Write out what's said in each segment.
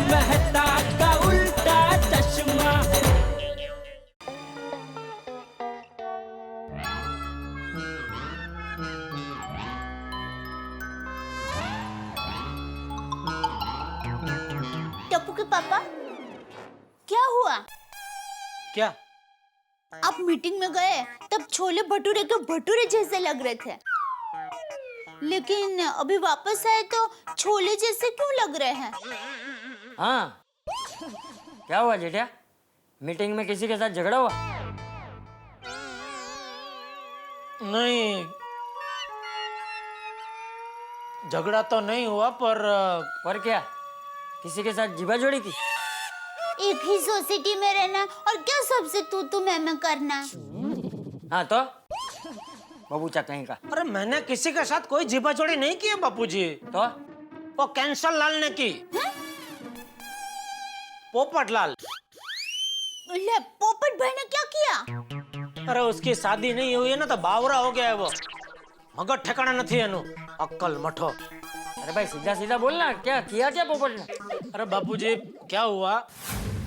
मेहता का उल्टा चश्मा। टप्पू के पापा, क्या हुआ? क्या? आप मीटिंग में गए तब छोले भटूरे के भटूरे जैसे लग रहे थे, लेकिन अभी वापस आए तो छोले जैसे क्यों लग रहे हैं? हाँ, क्या हुआ जेठिया? मीटिंग में किसी के साथ झगड़ा हुआ? नहीं, झगड़ा तो नहीं हुआ, पर क्या? किसी के साथ जीवा जोड़ी थी? एक ही सोसाइटी में रहना और क्या सबसे तू मैं करना। हाँ तो बाबूचा कहीं का। अरे मैंने किसी के साथ कोई जीवा जोड़ी नहीं की है बापूजी। तो वो कैंसर लाल ने की। पोपट लाल। ले, पोपट भाई ने क्या किया? अरे उसकी शादी नहीं हुई है ना, तो बावरा हो गया है वो। मगर ठिकाना नहीं है, अक्कल मठो। अरे भाई सीधा सीधा बोलना, क्या किया क्या पोपट ने? अरे बापूजी क्या हुआ?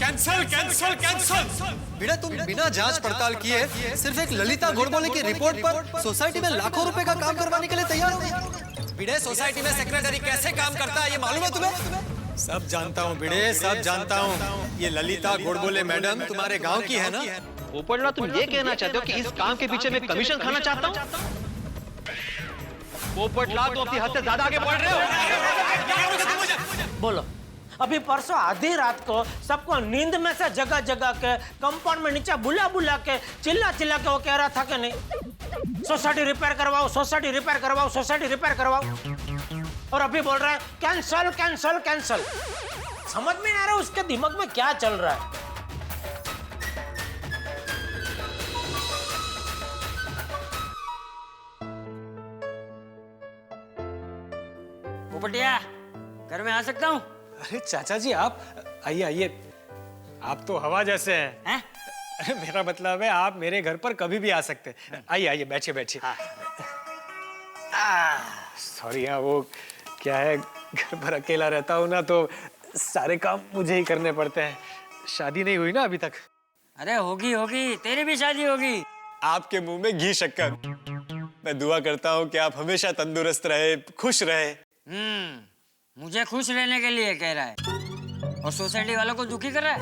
Cancel cancel cancel. बेटा तुम बिना जांच पड़ताल किए सिर्फ एक ललिता गोडबोले की रिपोर्ट पर सोसाइटी में लाखों रुपए का काम करवाने के लिए तैयार हो गए। बिड़े, सोसाइटी में सेक्रेटरी कैसे काम करता है ये मालूम है तुम्हें? सब जानता हूँ बिड़े, सब जानता हूँ। ये ललिता गोडबोले मैडम तुम्हारे गांव की है ना? पोपटलाल, तुम ये कहना चाहते हो कि इस काम के पीछे मैं कमीशन खाना चाहता हूँ? पोपटलाल, तुम अपनी हद से ज्यादा आगे बढ़ रहे हो। बोलो, अभी परसों आधी रात को सबको नींद में से जगह जगह के कंपाउंड में नीचे बुला बुला के चिल्ला चिल्ला के वो कह रहा था कि नहीं सोसाइटी रिपेयर करवाओ, सोसाइटी रिपेयर करवाओ, सोसाइटी रिपेयर करवाओ, और अभी बोल रहा है कैंसल कैंसल कैंसल। समझ में नहीं आ रहा उसके दिमाग में क्या चल रहा है। पोपटिया, घर में आ सकता हूँ? अरे चाचा जी आप आइए आइए, आप तो हवा जैसे हैं। अरे मेरा मतलब है आप मेरे घर पर कभी भी आ सकते हैं। आइए आइए, बैठिए बैठिए। सॉरी हाँ, वो क्या है, घर पर अकेला रहता हूँ ना, तो सारे काम मुझे ही करने पड़ते हैं। शादी नहीं हुई ना अभी तक। अरे होगी होगी, तेरी भी शादी होगी। आपके मुंह में घी शक्कर। मैं दुआ करता हूँ कि आप हमेशा तंदुरुस्त रहे, खुश रहे। मुझे खुश रहने के लिए कह रहा है और सोसाइटी वालों को दुखी कर रहा है।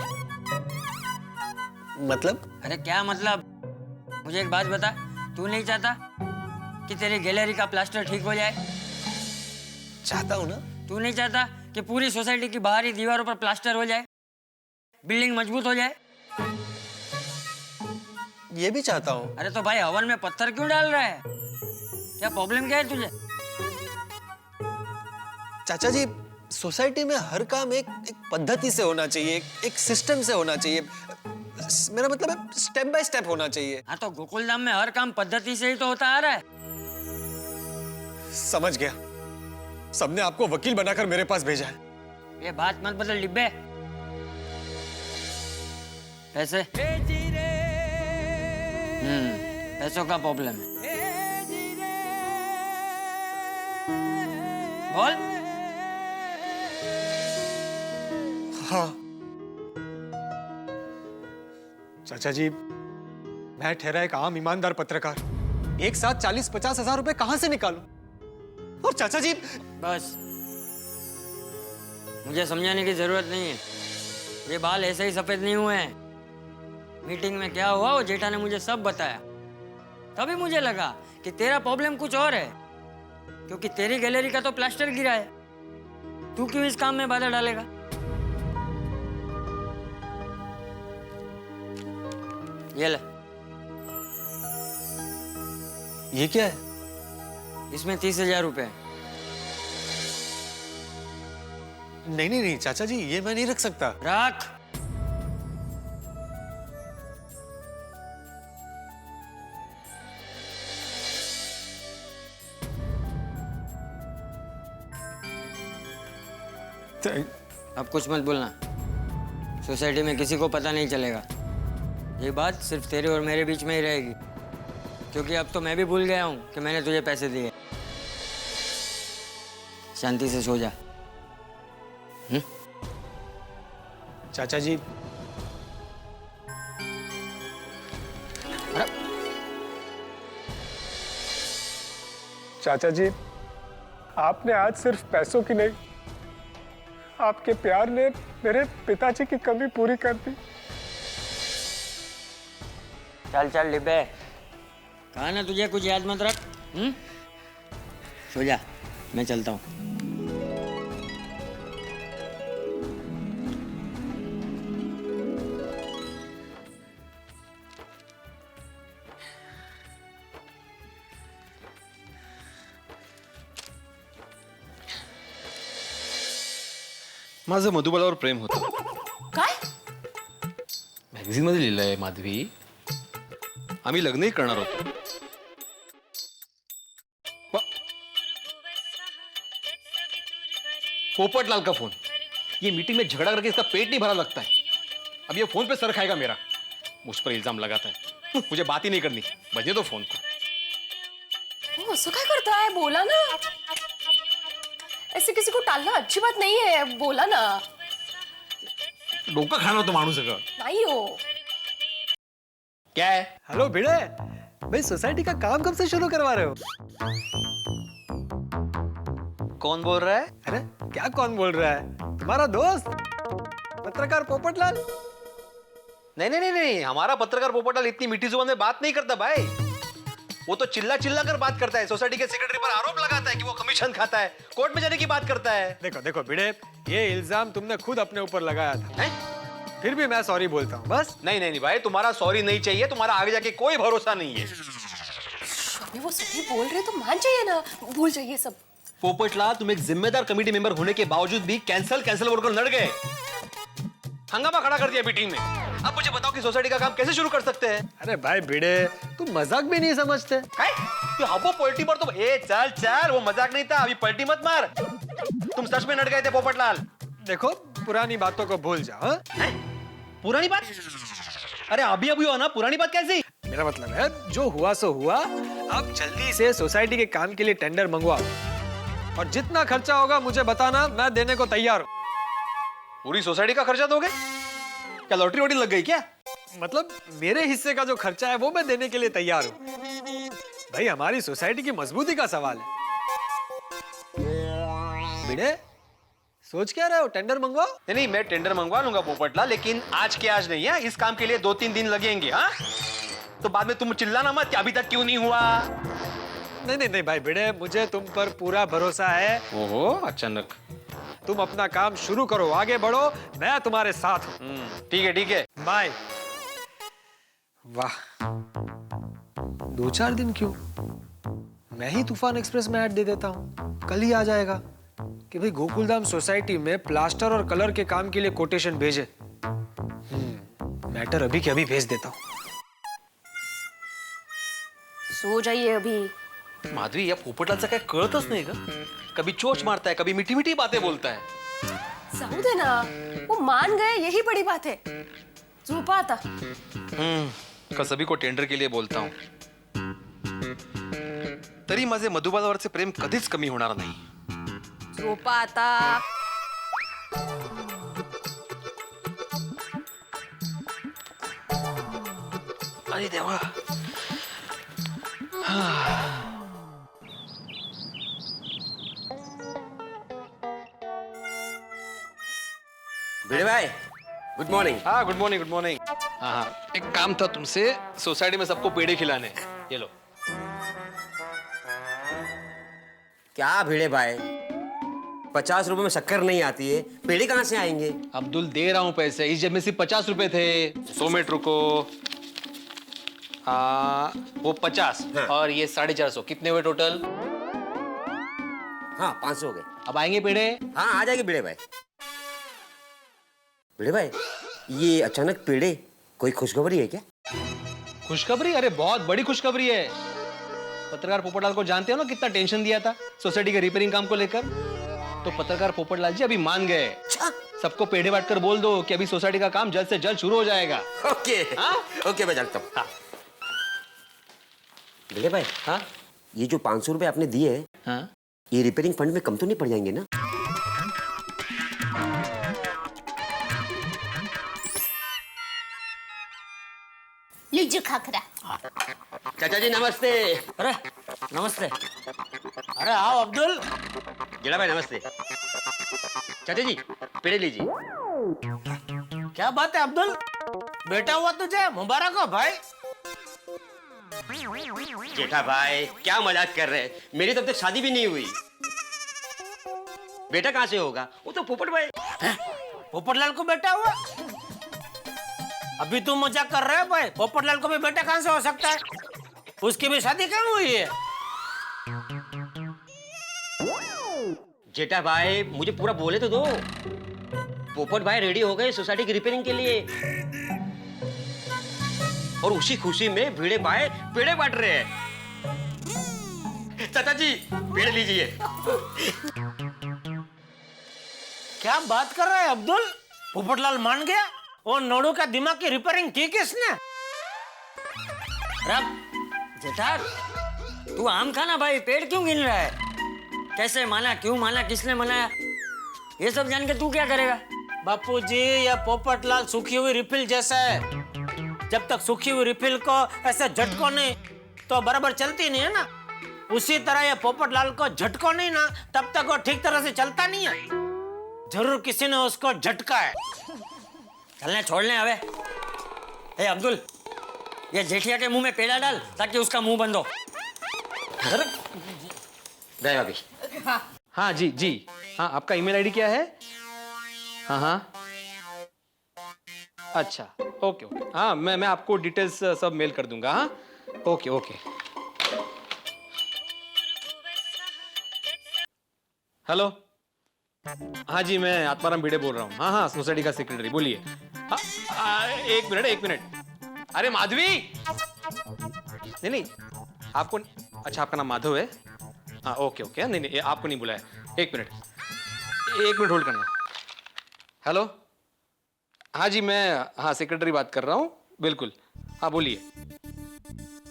मतलब? अरे क्या मतलब? मुझे एक बात बता, तू नहीं चाहता कि तेरी गैलरी का प्लास्टर ठीक हो जाए? चाहता हूँ ना। तू नहीं चाहता कि पूरी सोसाइटी की बाहरी दीवारों पर प्लास्टर हो जाए, बिल्डिंग मजबूत हो जाए? ये भी चाहता हूँ। अरे तो भाई हवन में पत्थर क्यों डाल रहा है? क्या प्रॉब्लम क्या है तुझे? चाचा जी, सोसाइटी में हर काम एक पद्धति से होना चाहिए, एक सिस्टम से होना चाहिए। मेरा मतलब है स्टेप बाय स्टेप होना चाहिए। हाँ तो गोकुलधाम में हर काम पद्धति से ही तो होता आ रहा है। समझ गया, सबने आपको वकील बनाकर मेरे पास भेजा है। ये बात मत बदल डिब्बे। पैसे? पैसों का प्रॉब्लम है। बोल। हाँ चाचा जी, मैं ठहरा एक आम ईमानदार पत्रकार, एक साथ 40-50 हजार रुपए कहां से निकालूं? और चाचा जी बस, मुझे समझाने की जरूरत नहीं है। ये बाल ऐसे ही सफेद नहीं हुए हैं। मीटिंग में क्या हुआ वो जेठा ने मुझे सब बताया। तभी मुझे लगा कि तेरा प्रॉब्लम कुछ और है, क्योंकि तेरी गैलरी का तो प्लास्टर गिरा है। तू क्यों इस काम में बाधा डालेगा? ये ले। ये क्या है? इसमें 30,000 रुपए है। नहीं नहीं नहीं चाचा जी, ये मैं नहीं रख सकता। रख। अब कुछ मत बोलना, सोसाइटी में किसी को पता नहीं चलेगा। ये बात सिर्फ तेरे और मेरे बीच में ही रहेगी, क्योंकि अब तो मैं भी भूल गया हूँ कि मैंने तुझे पैसे दिए। शांति से सो जा। चाचा जी, चाचा जी, आपने आज सिर्फ पैसों की नहीं, आपके प्यार ने मेरे पिताजी की कमी पूरी कर दी। चल चल लिबे, कहा ना तुझे कुछ याद मत रख। सो जा, मैं चलता हूँ। माझं मधुबालावर प्रेम होतं. काय? मॅगझिन मध्ये लिहिलंय माधवी. आम्ही लग्नही करणार होतो. पोपटलाल का फोन. ये मीटिंग में झगड़ा करके इसका पेट नहीं भरा लगता है. अब ये फोन पे सर खाएगा मेरा. मुझ पर इल्जाम लगाता है. मुझे बात ही नहीं करनी. बजने दो फोन को. वो असं काय करता है? बोला ना. ऐसे किसी को टालना अच्छी बात नहीं है. बोला ना. डोका खाना होतं माणूस सगळं. नहीं हो. क्या है? हेलो भिड़े, भाई सोसाइटी का काम कब से शुरू करवा रहे हो? कौन बोल रहा है? अरे क्या कौन बोल रहा है? तुम्हारा दोस्त पत्रकार पोपटलाल. नहीं नहीं नहीं नहीं, हमारा पत्रकार पोपटलाल इतनी मीठी जुबान में बात नहीं करता भाई. वो तो चिल्ला चिल्ला कर बात करता है. सोसाइटी के सेक्रेटरी पर आरोप लगाता है कि वो कमीशन खाता है. कोर्ट में जाने की बात करता है. देखो देखो भिड़े, ये इल्जाम तुमने खुद अपने ऊपर लगाया था. हैं? फिर भी मैं सॉरी बोलता हूँ बस. नहीं नहीं नहीं भाई, तुम्हारा सॉरी नहीं चाहिए. तुम्हारा आगे जाके कोई भरोसा नहीं है. अभी वो सही बोल रहे तो मान जाइए ना. भूल जाइए सब. पोपटलाल, तुम एक जिम्मेदार कमेटी मेंबर होने के बावजूद भी कैंसल कैंसल बोलकर लड़ गए. हंगामा खड़ा कर दिया मीटिंग में. अब मुझे बताओ कि सोसाइटी का काम कैसे शुरू कर सकते हैं? अरे भाई भिड़े, तुम मजाक भी नहीं समझते. अब पलटी मार. तुम चल चल, वो मजाक नहीं था. अभी पलटी मत मार. तुम सच में लड़ गए थे पोपटलाल. देखो, पुरानी बातों को भूल जाओ. हाँ? पुरानी बात? अरे अभी अभी हुआ ना, पुरानी बात कैसी? मेरा मतलब है, जो हुआ सो हुआ. अब जल्दी से सोसाइटी के काम के लिए टेंडर मंगवाओ और जितना खर्चा होगा मुझे बताना. मैं देने को तैयार हूँ. पूरी सोसाइटी का खर्चा दोगे? क्या लॉटरी वोटरी लग गई क्या? मतलब मेरे हिस्से का जो खर्चा है वो मैं देने के लिए तैयार हूँ. भाई हमारी सोसाइटी की मजबूती का सवाल है. भिड़े, सोच क्या रहे हो? टेंडर मंगवाओ. नहीं नहीं, मैं टेंडर मंगवा लूंगा पोपटलाल, लेकिन आज के आज नहीं है. इस काम के लिए 2-3 दिन लगेंगे. हाँ, तो बाद में तुम चिल्लाना मत कि अभी तक क्यों नहीं हुआ. नहीं नहीं नहीं भाई भिड़े, मुझे तुम पर पूरा भरोसा है. ओहो, अचानक. तुम अपना काम शुरू करो, आगे बढ़ो, मैं तुम्हारे साथ हूँ. ठीक है ठीक है. बाय. वाह, 2-4 दिन क्यों? मैं ही तूफान एक्सप्रेस में ऐड दे देता हूँ. कल ही आ जाएगा कि भाई गोकुलधाम सोसाइटी में प्लास्टर और कलर के काम के लिए कोटेशन भेजे. मैटर अभी के अभी भेज देता हूँ. सो जाइए अभी. माधवी, या पोपटलालचं काय कळतच नाही का? कभी चोच मारता है, कभी मीठी मीठी बातें बोलता है. जाऊ दे ना. वो मान गए, यही बड़ी बात है. झोपा आता. कसं भी को टेंडर के लिए बोलता हूँ. तरी माझे मधुबालावरचे प्रेम कधीच कमी होणार नाही. झोपा आता. अरे देवा. भिड़े भाई, गुड मॉर्निंग. हाँ, गुड मॉर्निंग गुड मॉर्निंग. हाँ, एक काम था तुमसे. सोसाइटी में सबको पेड़े खिलाने. ये लो. क्या भिड़े भाई, 50 रुपए में शक्कर नहीं आती है, पेड़े कहाँ से आएंगे? अब्दुल, दे रहा हूँ पैसे. इस जेब में सिर्फ 50 रुपए थे. 100 मिनट रुको. वो 50 हाँ. और ये 450. कितने हुए टोटल? हाँ, 500 हो गए. अब आएंगे पेड़े? हाँ, आ जाएंगे भिड़े भाई. भिड़े भाई, ये अचानक पेड़े, कोई खुशखबरी है क्या? खुशखबरी? अरे बहुत बड़ी खुशखबरी है. पत्रकार पोपटलाल को जानते हो ना, कितना टेंशन दिया था सोसाइटी के रिपेयरिंग काम को लेकर. तो पत्रकार पोपटलाल जी अभी मान गए. अच्छा. सबको पेड़े बांटकर बोल दो कि अभी सोसाइटी का काम जल्द से जल्द शुरू हो जाएगा. ओके. हाँ? ओके, मैं जानता हूँ. हाँ. भिड़े भाई, हाँ? ये जो 500 रुपए आपने दिए हैं, हाँ? ये रिपेयरिंग फंड में कम तो नहीं पड़ जाएंगे ना? लीजिए खाखरा। चाचा जी नमस्ते। अरे नमस्ते। अरे आओ अब्दुल। जेठा भाई नमस्ते। चाचा जी पेड़े लीजिए। क्या बात है अब्दुल, बेटा हुआ तुझे, मुबारक हो भाई। जेठा भाई क्या मजाक कर रहे हैं, मेरी तब तक शादी भी नहीं हुई। बेटा कहाँ से होगा, वो तो पोपट भाई। पोपटलाल को बेटा हुआ? अभी तू मजाक कर रहे है भाई, पोपटलाल को भी बेटा कहाँ से हो सकता है? उसकी भी शादी कहाँ हुई है? जेठा भाई मुझे पूरा बोले तो दो। पोपट भाई रेडी हो गए सोसाइटी की रिपेयरिंग के लिए, और उसी खुशी में भिड़े भाई पेड़े बांट रहे हैं। चाचा जी पेड़ लीजिए। क्या बात कर रहा है अब्दुल, पोपटलाल मान गया? और नोडू का दिमाग की रिपेयरिंग की किसने? जेठा तू आम खाना भाई, पेड़ क्यों गिन रहा है? कैसे माना, क्यों माना, किसने मनाया, ये सब जान के तू क्या करेगा? बापूजी यह पोपटलाल सूखी हुई रिफिल जैसा है, जब तक सूखी हुई रिफिल को ऐसे झटको नहीं तो बराबर चलती नहीं है ना, उसी तरह ये पोपटलाल को झटको नहीं ना तब तक वो ठीक तरह से चलता नहीं है। जरूर किसी ने उसको झटका है। चलने छोड़ने हवे। ए अब्दुल, ये जेठिया के मुंह में पेड़ा डाल ताकि उसका मुंह बंद हो। दया भाभी। हाँ जी जी, हाँ आपका ईमेल आईडी क्या है? हाँ हाँ अच्छा ओके ओके, हाँ मैं आपको डिटेल्स सब मेल कर दूंगा। हाँ ओके ओके। हेलो, हाँ जी मैं आत्माराम भिड़े बोल रहा हूँ। हाँ हाँ सोसाइटी का सेक्रेटरी, बोलिए। एक मिनट। अरे माधवी, नहीं आपको, अच्छा आपका नाम माधव है? हाँ ओके ओके, नहीं आपको नहीं बुलाया। एक मिनट होल्ड करना। हेलो, हाँ जी मैं, हाँ सेक्रेटरी बात कर रहा हूँ, बिल्कुल। हाँ बोलिए।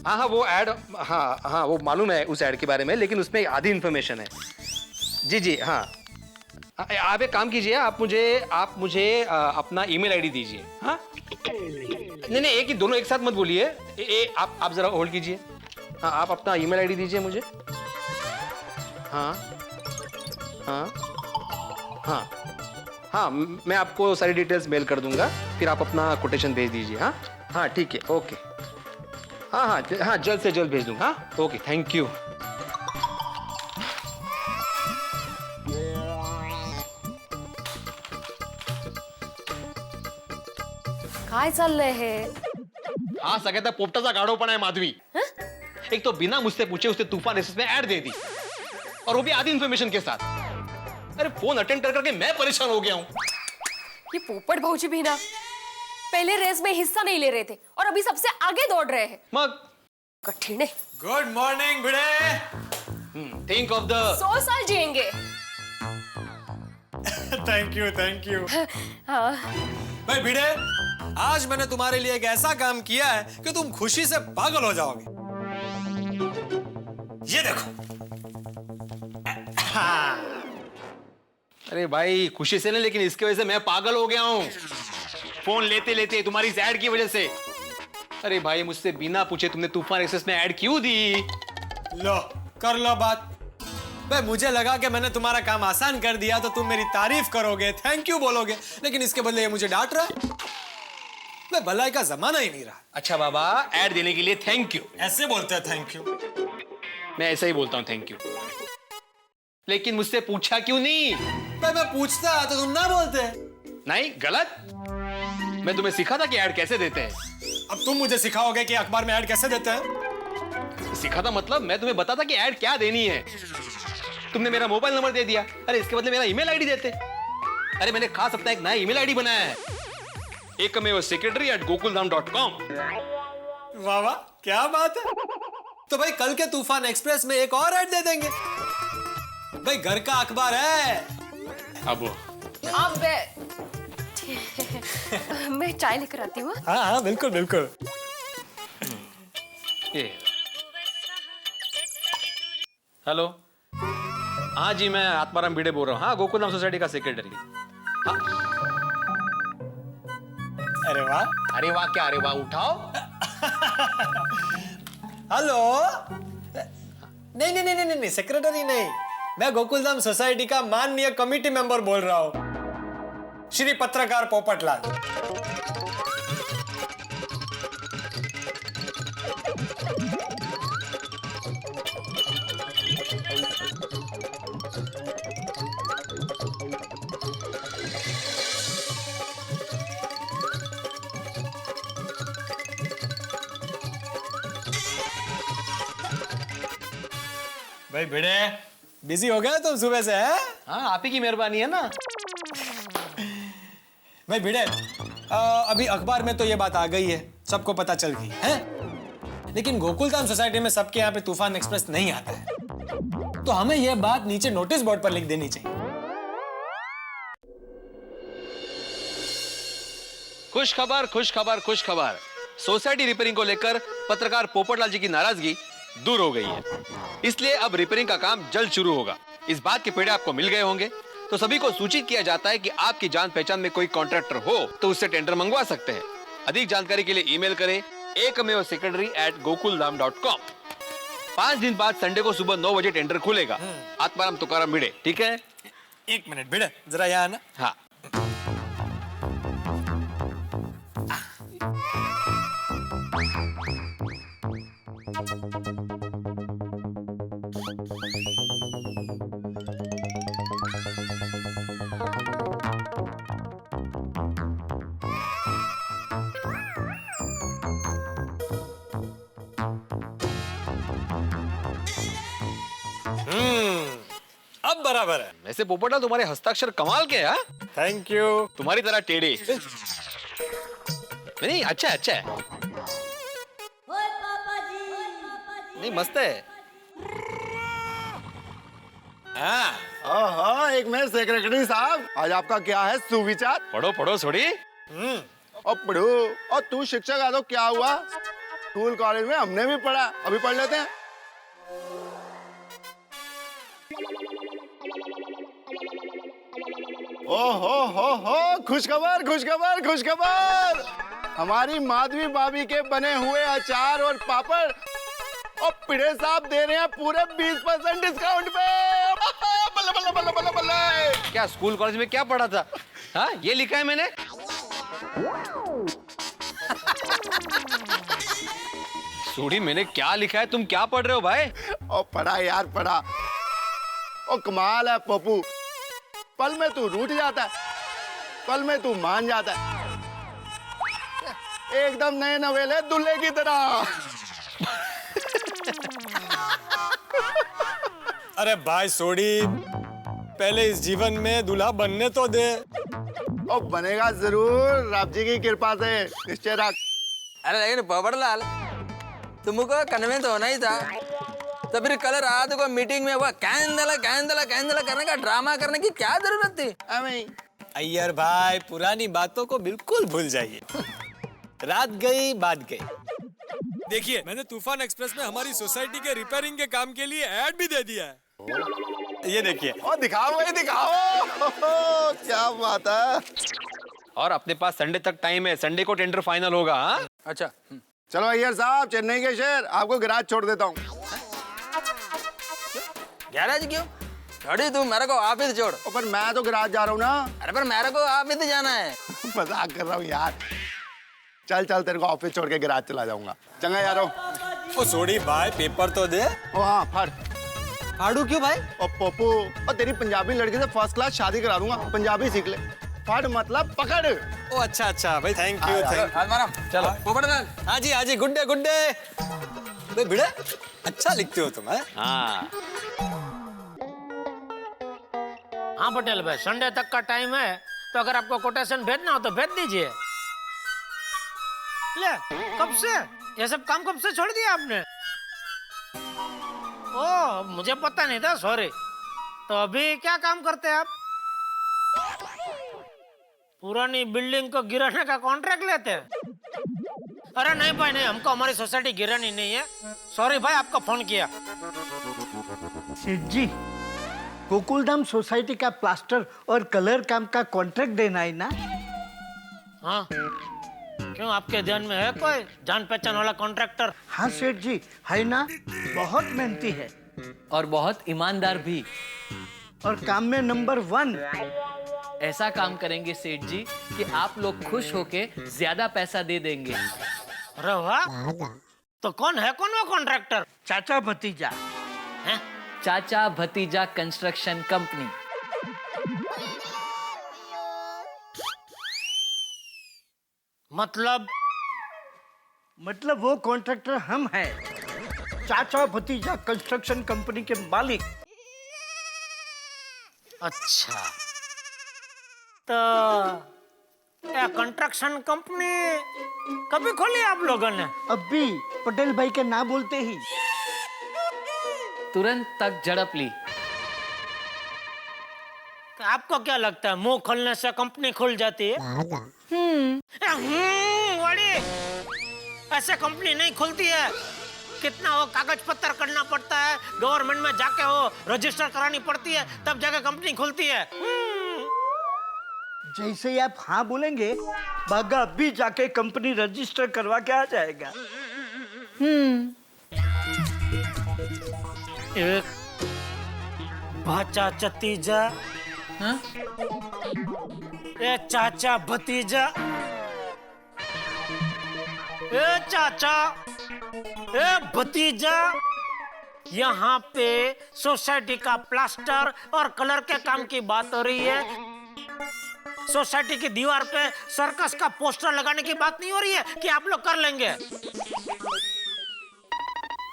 हाँ वो ऐड, हाँ वो मालूम है उस ऐड के बारे में, लेकिन उसमें आधी इन्फॉर्मेशन है। जी हाँ, आप एक काम कीजिए, आप मुझे अपना ईमेल आईडी दीजिए। हाँ नहीं एक ही, दोनों एक साथ मत बोलिए। आप जरा होल्ड कीजिए। हाँ आप अपना ईमेल आईडी दीजिए मुझे। हाँ मैं आपको सारी डिटेल्स मेल कर दूंगा, फिर आप अपना कोटेशन भेज दीजिए। हाँ ठीक है ओके। हाँ जल्द से जल्द भेज दूंगा। हाँ ओके, थैंक यू। काय चाललंय हे? हाँ सगळ्यात पोपटाचा गाढवपणा आहे माधवी। एक तो बिना मुझसे पूछे उसने तूफान एसएस में ऐड दे दी, और वो भी आधी इन्फॉर्मेशन के साथ। अरे फोन अटेंड करके मैं परेशान हो गया हूँ। ये पोपट भाऊजी भी ना पहले रेस में हिस्सा नहीं ले रहे थे और अभी सबसे आगे दौड़ रहे हैं। मग कठिन है। Good morning Bhide. Think of the 100 साल जिएंगे। Thank you. हाँ भाई भिड़े, आज मैंने तुम्हारे लिए एक ऐसा काम किया है कि तुम खुशी से पागल हो जाओगे। ये देखो। अरे भाई खुशी से नहीं, लेकिन इसकी वजह से मैं पागल हो गया हूँ। फोन लेते लेते तुम्हारी इस ऐड की वजह से। अरे भाई मुझसे बिना पूछे तुमने तूफान एक्सेस में ऐड क्यों दी? लो कर लो बात। भाई मुझे लगा कि मैंने तुम्हारा काम आसान कर दिया तो तुम मेरी तारीफ करोगे, थैंक यू बोलोगे, लेकिन इसके बदले ये मुझे डांट रहा है। भाई भलाई का जमाना ही नहीं रहा। अच्छा बाबा, ऐड देने के लिए थैंक यू। ऐसे बोलते हैं थैंक यू? मैं ऐसा ही बोलता हूँ थैंक यू, लेकिन मुझसे पूछा क्यों नहीं? भाई मैं पूछता तो तुम ना बोलते। नहीं गलत, मैं तुम्हें सिखा था कि ऐड कैसे देते हैं। अब तुम मुझे सिखाओगे कि अखबार में ऐड कैसे देते हैं? सिखा था मतलब मैं तुम्हें बताता कि ऐड क्या देनी है। तुमने मेरा मोबाइल नंबर दे दिया, अरे इसके बदले मेरा ईमेल आईडी देते। अरे मैंने खास अपना एक नया ईमेल आईडी बनाया है, एकमेव secretary@gokuldham.com। वाह वाह क्या बात है। तो भाई कल के तूफान एक्सप्रेस में एक और ऐड दे देंगे। भाई घर का अखबार है। अब मैं चाय लेकर आती हूँ। हाँ बिल्कुल बिल्कुल। हेलो, हाँ जी मैं आत्माराम भिड़े बोल रहा हूँ। हाँ गोकुलधाम सोसाइटी का सेक्रेटरी। अरे वाह। अरे वाह क्या, अरे वाह उठाओ। हेलो। नहीं नहीं नहीं नहीं नहीं, सेक्रेटरी नहीं, मैं गोकुलधाम सोसाइटी का माननीय कमेटी मेंबर बोल रहा हूँ, श्री पत्रकार पोपटलाल। भाई भिड़े, बिजी हो गए तुम सुबह से? हैं? हाँ, आप ही की मेहरबानी है ना। भाई भिड़े, अभी अखबार में तो ये बात आ गई है, सबको पता चल गई है, लेकिन गोकुलधाम सोसाइटी में सबके यहाँ पे तूफान एक्सप्रेस नहीं आता है, तो हमें यह बात नीचे नोटिस बोर्ड पर लिख देनी चाहिए। खुश खबर, खुश खबर, खुश खबर। सोसाइटी रिपेयरिंग को लेकर पत्रकार पोपटलाल जी की नाराजगी दूर हो गई है, इसलिए अब रिपेयरिंग का काम जल्द शुरू होगा। इस बात के पेड़े आपको मिल गए होंगे, तो सभी को सूचित किया जाता है कि आपकी जान पहचान में कोई कॉन्ट्रैक्टर हो तो उससे टेंडर मंगवा सकते हैं। अधिक जानकारी के लिए ईमेल करें ekmevasecretary@gokuldham.com। 5 दिन बाद संडे को सुबह 9 बजे टेंडर खुलेगा। आत्माराम तुकाराम भिड़े, ठीक है? 1 मिनट भिड़े, जरा यहाँ आना। हाँ। अब बराबर है। वैसे पोपटलाल तुम्हारे हस्ताक्षर कमाल के हैं। Thank you. तुम्हारी तरह टेढ़े नहीं, अच्छा है, अच्छा है। नहीं, मस्त है। हाँ, ओहो, एक मिनट सेक्रेटरी साहब, आज आपका क्या है सुविचार? पढ़ो पढ़ो छोड़ी। और पढ़ो। और तू शिक्षक आ तो क्या हुआ? स्कूल कॉलेज में हमने भी पढ़ा, अभी पढ़ लेते हैं। ओहो हो, खुशखबर खुशखबर खुशखबर, हमारी माधवी भाभी के बने हुए अचार और पापड़ और पिड़े साहब दे रहे हैं पूरे 20% डिस्काउंट पे। बल्ले बल्ले बल्ले बल्ले बल्ले। क्या स्कूल कॉलेज में क्या पढ़ा था? हाँ, ये लिखा है मैंने। सूढ़ी, मैंने क्या लिखा है? तुम क्या पढ़ रहे हो भाई? ओ पढ़ा यार पढ़ा। ओ कमाल है पप्पू, पल में तू रूठ जाता है, पल में तू मान जाता है, एकदम नए नवेले दूल्हे की तरह। अरे भाई सोडी, पहले इस जीवन में दूल्हा बनने तो दे। ओ बनेगा जरूर, रब जी की कृपा से, निश्चय रख। अरे लेकिन पोपटलाल, तुमको कन्विंस होना ही था, तो फिर कल रात को मीटिंग में वो कैंडला कैंडला कैंडला करने का ड्रामा करने की क्या जरूरत थी? अय्यर भाई, पुरानी बातों को बिल्कुल भूल जाइए। रात गई बात गई। देखिए, मैंने तूफान एक्सप्रेस में हमारी सोसाइटी के रिपेयरिंग के काम के लिए ऐड भी दे दिया है। ये देखिए। ओ दिखाओ भाई दिखाओ। क्या बात है। और अपने पास संडे तक टाइम है, संडे को टेंडर फाइनल होगा। हाँ, अच्छा, चलो अय्यर साहब, चेन्नई के शहर, आपको गैराज छोड़ देता हूँ। गैराज क्यों? छोड़ी, तू मेरे को ऑफिस छोड़। पर मैं तो गैराज जा रहा हूँ ना। अरे पर मेरे को ऑफिस जाना है। मजाक कर रहा हूँ यार। चल चल, तेरे को ऑफिस छोड़ के गैराज चला जाऊंगा। चंगा यारो। ओ सोडी भाई, पेपर तो दे। ओ हाँ, फट। फाड़ू क्यों भाई? ओ पप्पू, और तेरी पंजाबी लड़की से फर्स्ट क्लास शादी करा दूंगा, पंजाबी सीख ले। फट मतलब पकड़। ओ अच्छा अच्छा भाई, थैंक यू थैंक यू। चलो पोपटलाल। हाँ जी गुड डे गुड डे। भिड़े, अच्छा लिखते हो तुम। हाँ। हाँ पटेल भाई, संडे तक का टाइम है, तो अगर आपको कोटेशन भेजना हो तो भेज दीजिए। ले, कब से ये सब काम कब से छोड़ दिया आपने? ओ, मुझे पता नहीं था, सॉरी। तो अभी क्या काम करते हैं आप? पुरानी बिल्डिंग को गिराने का कॉन्ट्रैक्ट लेते हैं? अरे नहीं भाई नहीं, हमको हमारी सोसाइटी गिरानी नहीं है। सॉरी भाई, आपको फोन किया। सेठ जी, गोकुलधाम सोसाइटी का प्लास्टर और कलर काम का कॉन्ट्रैक्ट देना है ना? हाँ, क्यों, आपके ध्यान में है कोई जान पहचान वाला कॉन्ट्रैक्टर? हाँ सेठ जी, है ना, बहुत मेहनती है और बहुत ईमानदार भी। और काम में नंबर 1। ऐसा काम करेंगे सेठ जी कि आप लोग खुश होके ज्यादा पैसा दे देंगे। अरे वाह, तो कौन वो कॉन्ट्रैक्टर? चाचा भतीजा। हैं? चाचा भतीजा कंस्ट्रक्शन कंपनी। मतलब वो कॉन्ट्रैक्टर हम हैं, चाचा भतीजा कंस्ट्रक्शन कंपनी के मालिक। अच्छा, तो क्या कंस्ट्रक्शन कंपनी कभी खोली आप लोगों ने? अभी पटेल भाई के ना बोलते ही तुरंत तक झड़प ली। तो आपको क्या लगता है मुंह खोलने से कंपनी खुल जाती है? वाड़ी, ऐसे कंपनी नहीं खुलती है। कितना वो कागज पत्तर करना पड़ता है, गवर्नमेंट में जाके वो रजिस्टर करानी पड़ती है, तब जाके कंपनी खुलती है। जैसे ही आप हाँ बोलेंगे, बागा अभी जाके कंपनी रजिस्टर करवा के आ जाएगा। एक भाचा चतीजा, हाँ? ए चाचा भतीजा, ए चाचा, ए भतीजा, यहाँ पे सोसाइटी का प्लास्टर और कलर के काम की बात हो रही है। सोसाइटी की दीवार पे सर्कस का पोस्टर लगाने की बात नहीं हो रही है कि आप लोग कर लेंगे।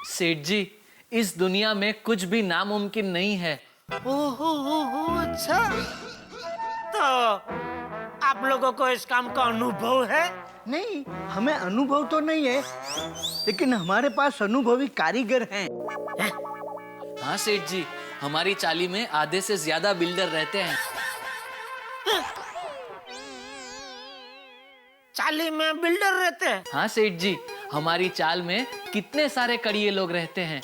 सेठ जी, इस दुनिया में कुछ भी नामुमकिन नहीं है। ओहो, अच्छा, तो आप लोगों को इस काम का अनुभव है? नहीं, हमें अनुभव तो नहीं है, लेकिन हमारे पास अनुभवी कारीगर हैं। हाँ सेठ जी, हमारी चाली में आधे से ज्यादा बिल्डर रहते हैं। चाली में बिल्डर रहते हैं? हाँ सेठ जी, हमारी चाल में कितने सारे कड़िए लोग रहते हैं।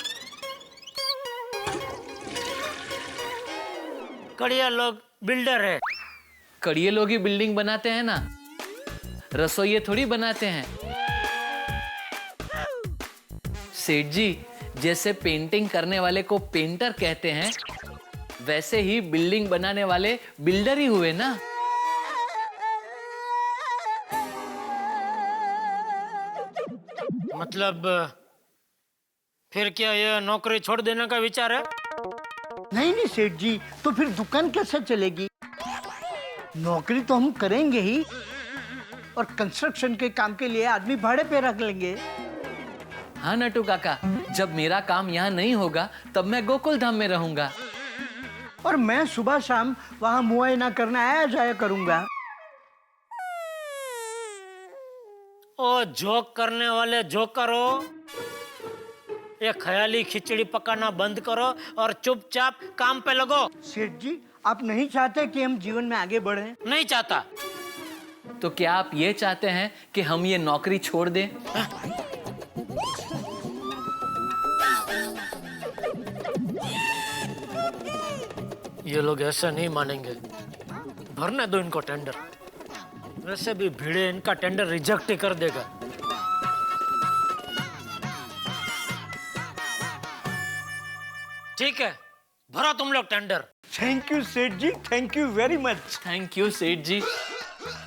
कड़िया लोग बिल्डर है? कड़िए लोग ही बिल्डिंग बनाते हैं ना, रसोइये थोड़ी बनाते हैं। सेठ जी, जैसे पेंटिंग करने वाले को पेंटर कहते हैं, वैसे ही बिल्डिंग बनाने वाले बिल्डर ही हुए ना। मतलब फिर क्या यह नौकरी छोड़ देने का विचार है? नहीं सेठ जी, तो फिर दुकान कैसे चलेगी? नौकरी तो हम करेंगे ही, और कंस्ट्रक्शन के काम के लिए आदमी भाड़े पे रख लेंगे। हाँ नटू काका, जब मेरा काम यहाँ नहीं होगा तब मैं गोकुल धाम में रहूंगा। और मैं सुबह शाम वहाँ मुआयना करने आया जाया करूंगा। ओ जोक करने वाले जोकर हो, ये ख्याली खिचड़ी पकाना बंद करो और चुपचाप काम पे लगो। सेठ जी, आप नहीं चाहते कि हम जीवन में आगे बढ़ें? नहीं चाहता। तो क्या आप ये चाहते हैं कि हम ये नौकरी छोड़ दें? ये लोग ऐसा नहीं मानेंगे, भरने दो इनको टेंडर। वैसे भी भिड़े इनका टेंडर रिजेक्ट ही कर देगा। ठीक है, भरो तुम लोग tender. Thank you Seth ji, thank you very much. Thank you Seth ji.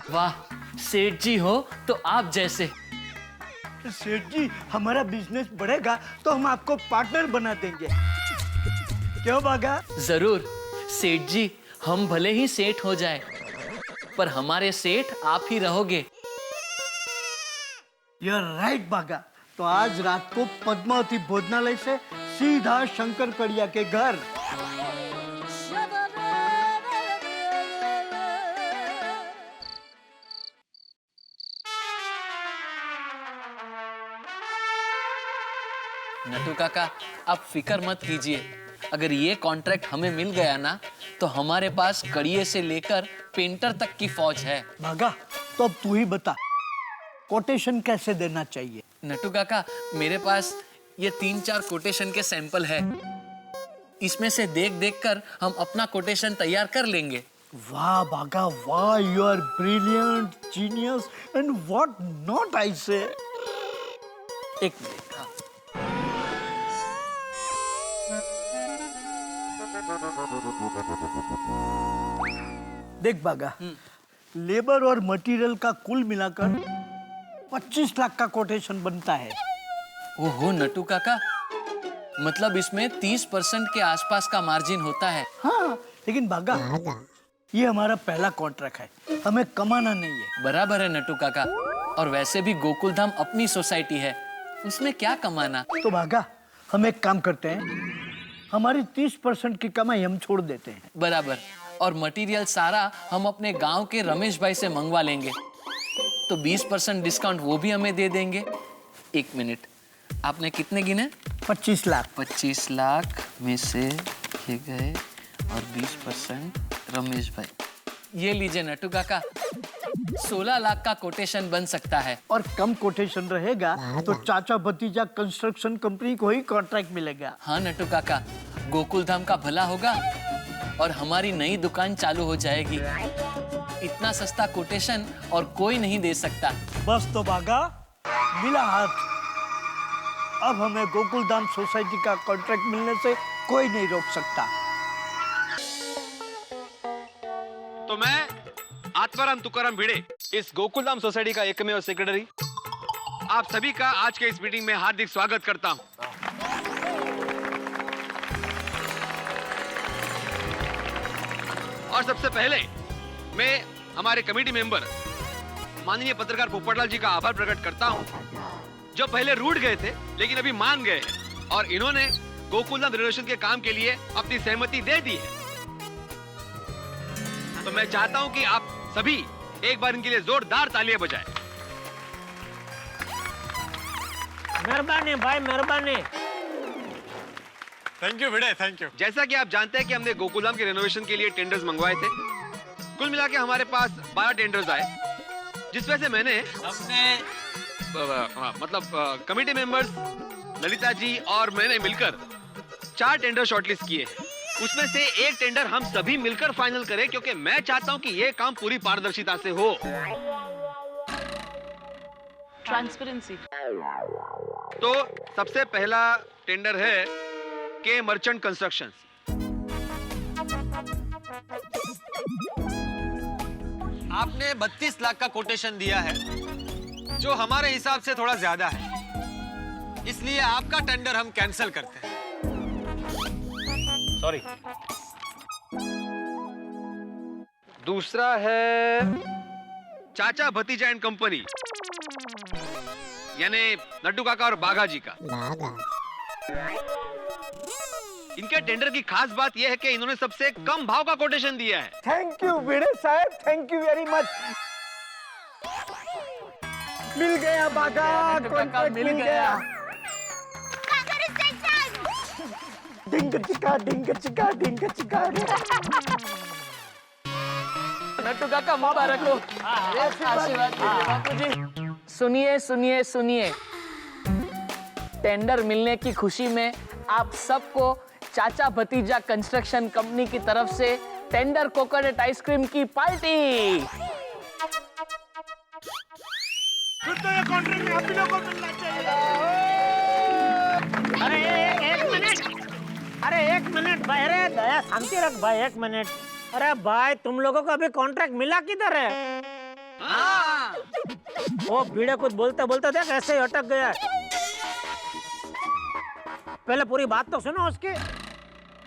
वाह, सेठ जी हो तो आप जैसे। सेठ जी, हमारा बिजनेस बढ़ेगा तो हम आपको पार्टनर बना देंगे। क्यों बागा? जरूर सेठ जी, हम भले ही सेठ हो जाए, पर हमारे सेठ आप ही रहोगे। You're right बागा। तो आज रात को पद्मावती भोजनालय से सीधा शंकर कड़िया के घर। नटू काका, आप फिक्र मत कीजिए। अगर ये कॉन्ट्रैक्ट हमें मिल गया ना, तो हमारे पास कड़िए से लेकर पेंटर तक की फौज है। बागा, तो अब तू ही बता, कोटेशन कैसे देना चाहिए? नटू काका, मेरे पास ये 3-4 कोटेशन के सैंपल है। इसमें से देख देख कर हम अपना कोटेशन तैयार कर लेंगे। वाह बागा वाह, you are brilliant, genius and what not I say. एक मिनट। देख बागा, लेबर और मटेरियल का कुल मिलाकर 25 लाख का कोटेशन बनता है। ओहो नटू काका, मतलब इसमें 30% के आसपास का मार्जिन होता है। हाँ, लेकिन बागा ये हमारा पहला कॉन्ट्रैक्ट है, हमें कमाना नहीं है। बराबर है नटू काका, और वैसे भी गोकुल धाम अपनी सोसाइटी है, उसमें क्या कमाना। तो बागा हम एक काम करते हैं, हमारी 30% की कमाई हम छोड़ देते हैं। बराबर, और मटेरियल सारा हम अपने गांव के रमेश भाई से मंगवा लेंगे, तो 20% डिस्काउंट वो भी हमें दे देंगे। एक मिनट, आपने कितने गिने? 25 लाख। 25 लाख में से ये गए और 20% रमेश भाई। ये लीजिए नटू काका, 16 लाख का कोटेशन बन सकता है। और कम कोटेशन रहेगा तो चाचा भतीजा कंस्ट्रक्शन कंपनी को ही कॉन्ट्रैक्ट मिलेगा। हाँ नटू काका, गोकुल धाम का भला होगा और हमारी नई दुकान चालू हो जाएगी। इतना सस्ता कोटेशन और कोई नहीं दे सकता। बस तो बागा मिला हाथ, अब हमें गोकुल धाम सोसाइटी का कॉन्ट्रैक्ट मिलने से कोई नहीं रोक सकता। तो मैं आत्माराम तुकाराम भिड़े, इस गोकुलधाम सोसाइटी का एकमेव सेक्रेटरी, आप सभी का आज के इस मीटिंग में हार्दिक स्वागत करता हूं। और सबसे पहले मैं हमारे कमेटी मेंबर माननीय पत्रकार पोपटलाल जी का आभार प्रकट करता हूं, जो पहले रूठ गए थे लेकिन अभी मान गए हैं और इन्होंने गोकुलधाम रिनोवेशन के काम के लिए अपनी सहमति दे दी है। तो मैं चाहता हूं कि आप सभी एक बार इनके लिए जोरदार तालियां बजाएं। मेहरबानी भाई, मेहरबानी। Thank you Bhide, thank you. जैसा कि आप जानते हैं कि हमने गोकुलधाम के रेनोवेशन के लिए टेंडर्स मंगवाए थे। कुल मिला के हमारे पास 12 टेंडर्स आए, जिसमें से मैंने अपने कमेटी मेंबर्स ललिता जी और मैंने मिलकर 4 टेंडर शॉर्टलिस्ट किए हैं। उसमें से एक टेंडर हम सभी मिलकर फाइनल करें, क्योंकि मैं चाहता हूं कि यह काम पूरी पारदर्शिता से हो। ट्रांसपेरेंसी। तो सबसे पहला टेंडर है के मर्चेंट कंस्ट्रक्शंस। आपने 32 लाख का कोटेशन दिया है, जो हमारे हिसाब से थोड़ा ज्यादा है, इसलिए आपका टेंडर हम कैंसिल करते हैं। सॉरी। दूसरा है चाचा भतीजा एंड कंपनी, यानी नड्डू काका और बाघा जी का। इनके टेंडर की खास बात यह है कि इन्होंने सबसे कम भाव का कोटेशन दिया है। थैंक यू भिड़े साहब, थैंक यू वेरी मच। मिल गया बागा, कॉन्ट्रैक्ट मिल गया। डिंग चिका डिंग चिका डिंग चिका। नट्टू काका मुबारक हो। आशीर्वाद दीजिए बापू जी। सुनिए सुनिए सुनिए, टेंडर मिलने की खुशी में आप सबको चाचा भतीजा कंस्ट्रक्शन कंपनी की तरफ से टेंडर कोकोनट आइसक्रीम की पार्टी। फिर तो ये कॉन्ट्रैक्ट आप ही लोगों को मिलना चाहिए। अरे एक मिनट भाई, अरे दया शांति रख भाई, एक मिनट। अरे भाई, तुम लोगों को अभी कॉन्ट्रैक्ट मिला किधर है? वो भिड़े कुछ बोलते बोलते देख ऐसे ही अटक गया। पहले पूरी बात तो सुनो उसकी।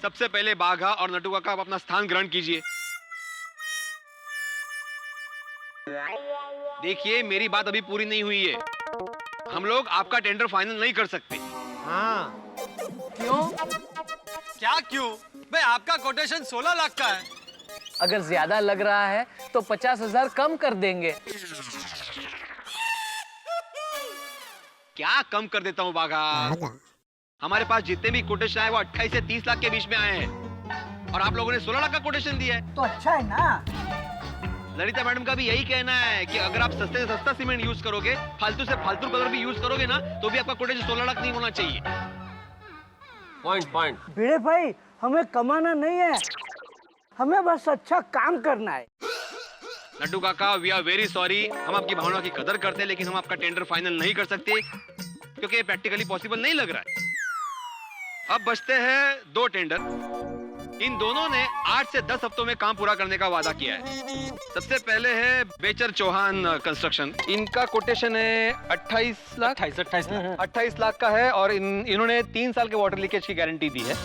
सबसे पहले बाघा और नट्टू काका आप अपना स्थान ग्रहण कीजिए। देखिए, मेरी बात अभी पूरी नहीं हुई है। हम लोग आपका टेंडर फाइनल नहीं कर सकते। हाँ। क्यों? क्या क्यों? भाई आपका कोटेशन 16 लाख का है। अगर ज्यादा लग रहा है तो 50,000 कम कर देंगे। क्या कम कर देता हूँ बाघा? हमारे पास जितने भी कोटेशन आए वो 28 से 30 लाख के बीच में आए हैं, और आप लोगों ने 16 लाख का कोटेशन दिया है। तो अच्छा है ना। ललिता मैडम का भी यही कहना है कि अगर आप सस्ते से सस्ता सीमेंट यूज करोगे, फालतू से फालतू कलर भी यूज करोगे ना, तो भी आपका कोटेशन 16 लाख नहीं होना चाहिए। पॉइंट। भिड़े भाई, हमें कमाना नहीं है, हमें बस अच्छा काम करना है। लड्डू काका, वी आर वेरी सॉरी, हम आपकी भावना की कदर करते हैं, लेकिन हम आपका टेंडर फाइनल नहीं कर सकते क्योंकि ये प्रैक्टिकली पॉसिबल नहीं लग रहा है। अब बचते हैं 2 टेंडर। इन दोनों ने 8 से 10 हफ्तों में काम पूरा करने का वादा किया है। सबसे पहले है बेचर चौहान कंस्ट्रक्शन। इनका कोटेशन है 28 लाख का है और इन्होंने 3 साल के वाटर लीकेज की गारंटी दी है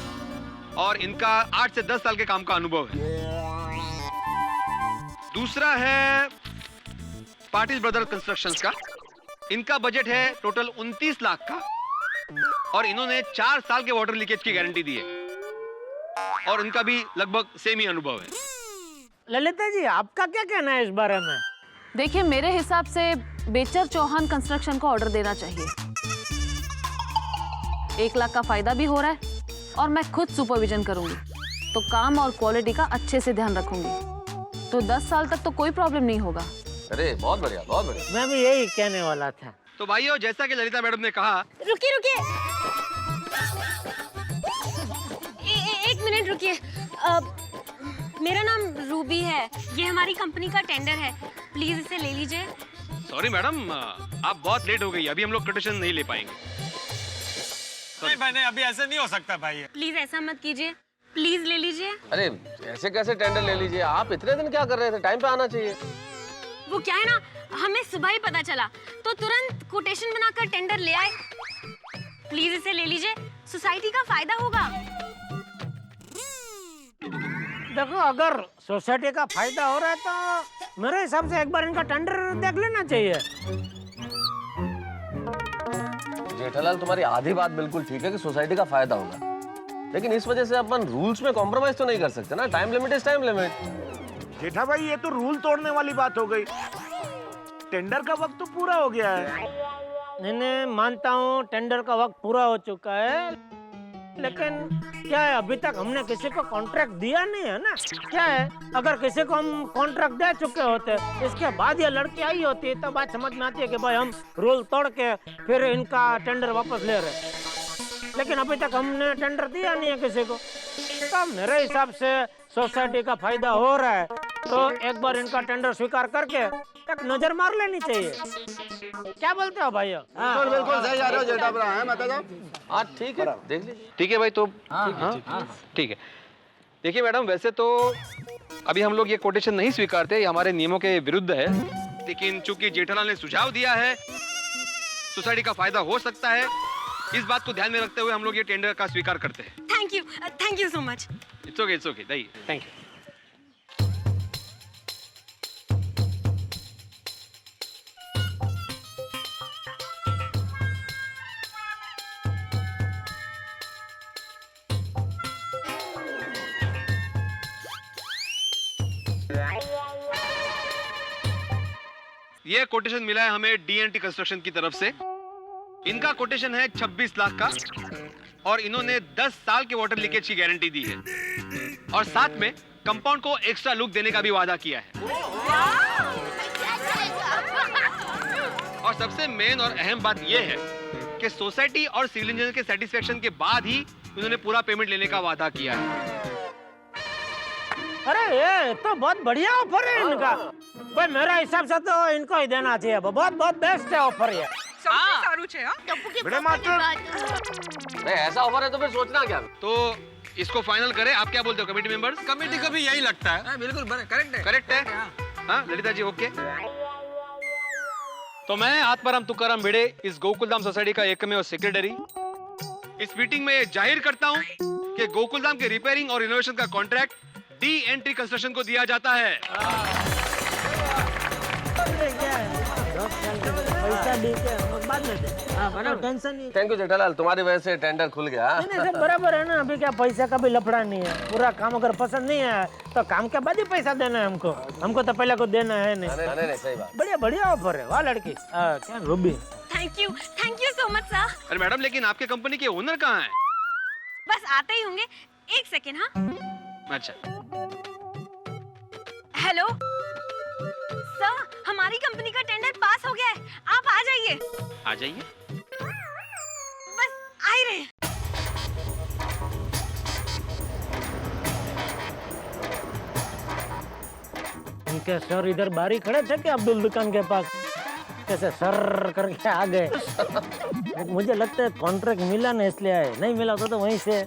और इनका 8 से 10 साल के काम का अनुभव है। दूसरा है पाटिल ब्रदर कंस्ट्रक्शंस का। इनका बजट है टोटल 29 लाख का और इन्होंने 4 साल के वाटर लीकेज की गारंटी दी है और इनका भी लगभग सेम ही अनुभव है। ललिता जी, आपका क्या कहना है इस बारे में? देखिए, मेरे हिसाब से बेचर चौहान कंस्ट्रक्शन को ऑर्डर देना चाहिए। 1 लाख का फायदा भी हो रहा है और मैं खुद सुपरविजन करूंगी, तो काम और क्वालिटी का अच्छे से ध्यान रखूंगी, तो 10 साल तक तो कोई प्रॉब्लम नहीं होगा। अरे बहुत बढ़िया, बहुत बढ़िया। मैं भी यही कहने वाला था। तो भाइयों, जैसा कि ललिता मैडम ने कहा। रुकिए, एक मिनट रुकिए। मेरा नाम रूबी है, ये हमारी कंपनी का टेंडर है, प्लीज इसे ले लीजिए। सॉरी मैडम, आप बहुत लेट हो गई, अभी हम लोग कोटेशन नहीं ले पाएंगे। नहीं भाई, अभी ऐसे नहीं हो सकता भाई। प्लीज ऐसा मत कीजिए, प्लीज ले लीजिए। अरे ऐसे कैसे टेंडर ले लीजिए? आप इतने दिन क्या कर रहे थे? टाइम पे आना चाहिए। वो क्या है ना, हमें सुबह ही पता चला तो तुरंत कोटेशन बनाकर टेंडर ले आए। प्लीज इसे ले लीजिए, सोसाइटी का फायदा होगा। देखो, अगर सोसाइटी का फायदा हो रहा है तो मेरे हिसाब से एक बार इनका टेंडर देख लेना चाहिए। जेठालाल, तुम्हारी आधी बात बिल्कुल ठीक है कि सोसाइटी का फायदा होगा, लेकिन इस वजह से अपन रूल्स में कॉम्प्रोमाइज तो नहीं कर सकते ना। Time limit is time limit. Jetha भाई, ये तो रूल तोड़ने वाली बात हो गई। टेंडर का वक्त तो पूरा हो गया है। नहीं, मानता हूँ टेंडर का वक्त पूरा हो चुका है, लेकिन क्या है, अभी तक हमने किसी को कॉन्ट्रैक्ट दिया नहीं है ना। क्या है, अगर किसी को हम कॉन्ट्रैक्ट दे चुके होते, इसके बाद ये लड़की आई होती, तो बात समझ में आती है कि भाई हम रूल तोड़ के फिर इनका टेंडर वापस ले रहे। लेकिन अभी तक हमने टेंडर दिया नहीं है किसी को, तो मेरे हिसाब से सोसाइटी का फायदा हो रहा है, तो एक बार इनका टेंडर स्वीकार करके एक नजर मार लेनी चाहिए। क्या बोलते हो भाइयों? बिल्कुल सही जा रहे हो जेठा भरा है, बता दो। हाँ ठीक है, देख लीजिए। ठीक है भाई, तो ठीक है। देखिए मैडम, वैसे तो अभी हम लोग ये कोटेशन नहीं स्वीकारते, ये हमारे नियमों के विरुद्ध है, लेकिन चूंकि जेठालाल ने सुझाव दिया है, सोसाइटी का फायदा हो सकता है, इस बात को ध्यान में रखते हुए हम लोग ये टेंडर का स्वीकार करते हैं। Thank you so much. It's okay, दही, थैंक यू। ये कोटेशन मिला है हमें DNT कंस्ट्रक्शन की तरफ से। इनका कोटेशन है 26 लाख का और इन्होंने 10 साल के वाटर लीकेज की गारंटी दी है और साथ में कंपाउंड को एक्स्ट्रा लुक देने का भी वादा किया है। और सबसे मेन और अहम बात यह है कि सोसाइटी और सिविल इंजीनियर के सेटिस्फेक्शन के बाद ही उन्होंने पूरा पेमेंट लेने का वादा किया है। अरे ये तो बहुत बढ़िया ऑफर है इनका। भाई मेरा हिसाब से तो इनको ही देना चाहिए, बहुत बेस्ट है ऑफर ये। नहीं, ऐसा ऑफर है तो फिर सोचना क्या? तो इसको फाइनल करें, आप क्या बोलते हो कमेटी मेंबर्स? कमेटी को भी यही लगता है। बिल्कुल करेक्ट है। हाँ ललिता जी, ओके। तो मैं आत्माराम तुकाराम भिड़े, इस गोकुलधाम सोसाइटी का एकमेव सेक्रेटरी, इस मीटिंग में जाहिर करता हूं कि गोकुलधाम के रिपेयरिंग और इनोवेशन का कॉन्ट्रैक्ट DNT कंस्ट्रक्शन को दिया जाता है। पैसा दे के बाद में दे, टेंशन नहीं। थैंक यू जेठालाल, तुम्हारी वजह से टेंडर खुल गया। नहीं, सब बराबर है ना। अभी क्या पैसा का भी लफड़ा नहीं है, पूरा काम अगर पसंद नहीं है तो काम के बाद ही पैसा देना है हमको तो पहले को देना है नहीं। नहीं, सही बात। बढ़िया ऑफर है। वाह लड़की, क्या Ruby. Thank you so much sir. अरे मैडम, लेकिन आपके कंपनी के ओनर कहाँ हैं? बस आते ही होंगे, एक सेकेंड। हाँ अच्छा। हेलो सर, हमारी कंपनी का टेंडर पास हो गया है, आप आ जाइए। आ जाइए। बस आ ही रहे हैं। के सर इधर बारी खड़े थे कि अब्दुल दुकान के पास कैसे सर करके आ गए। मुझे लगता है कॉन्ट्रैक्ट मिला ना इसलिए आए, नहीं मिला तो वहीं से।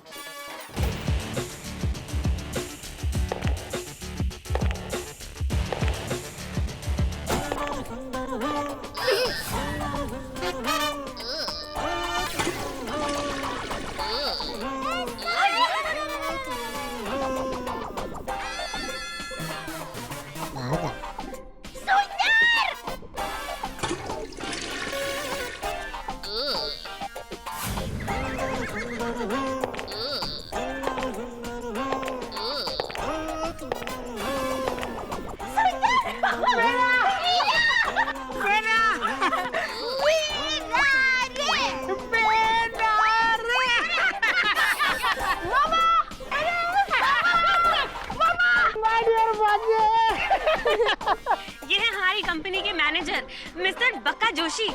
ये है हमारी कंपनी के मैनेजर मिस्टर बक्का जोशी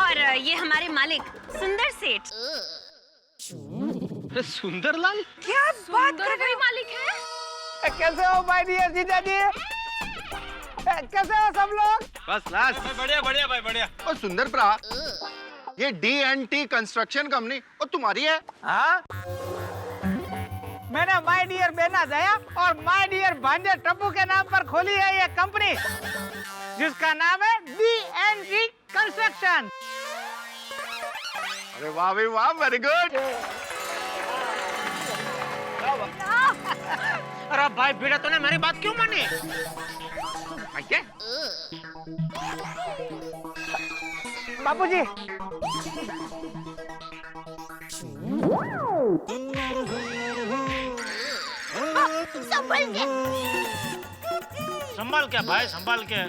और ये हमारे मालिक सुंदर सेठ। सुंदरलाल, क्या बात कर रहे मालिक है? कैसे हो माय डियर जीजा जी? कैसे हो सब लोग? बस क्लास। बढ़िया बढ़िया भाई बढ़िया। और सुंदर प्रा, ये D&T कंस्ट्रक्शन कंपनी और तुम्हारी है? हाँ, मैंने माय डियर बेना दया और माय डियर भांजे टप्पू के नाम पर खोली है ये कंपनी, जिसका नाम है D&T कंस्ट्रक्शन। अरे वाह भाई वाह, वेरी गुड। अरे भाई भिड़ा, तूने मेरी बात क्यों मानी? बापूजी, संभाल के भाई, संभाल के।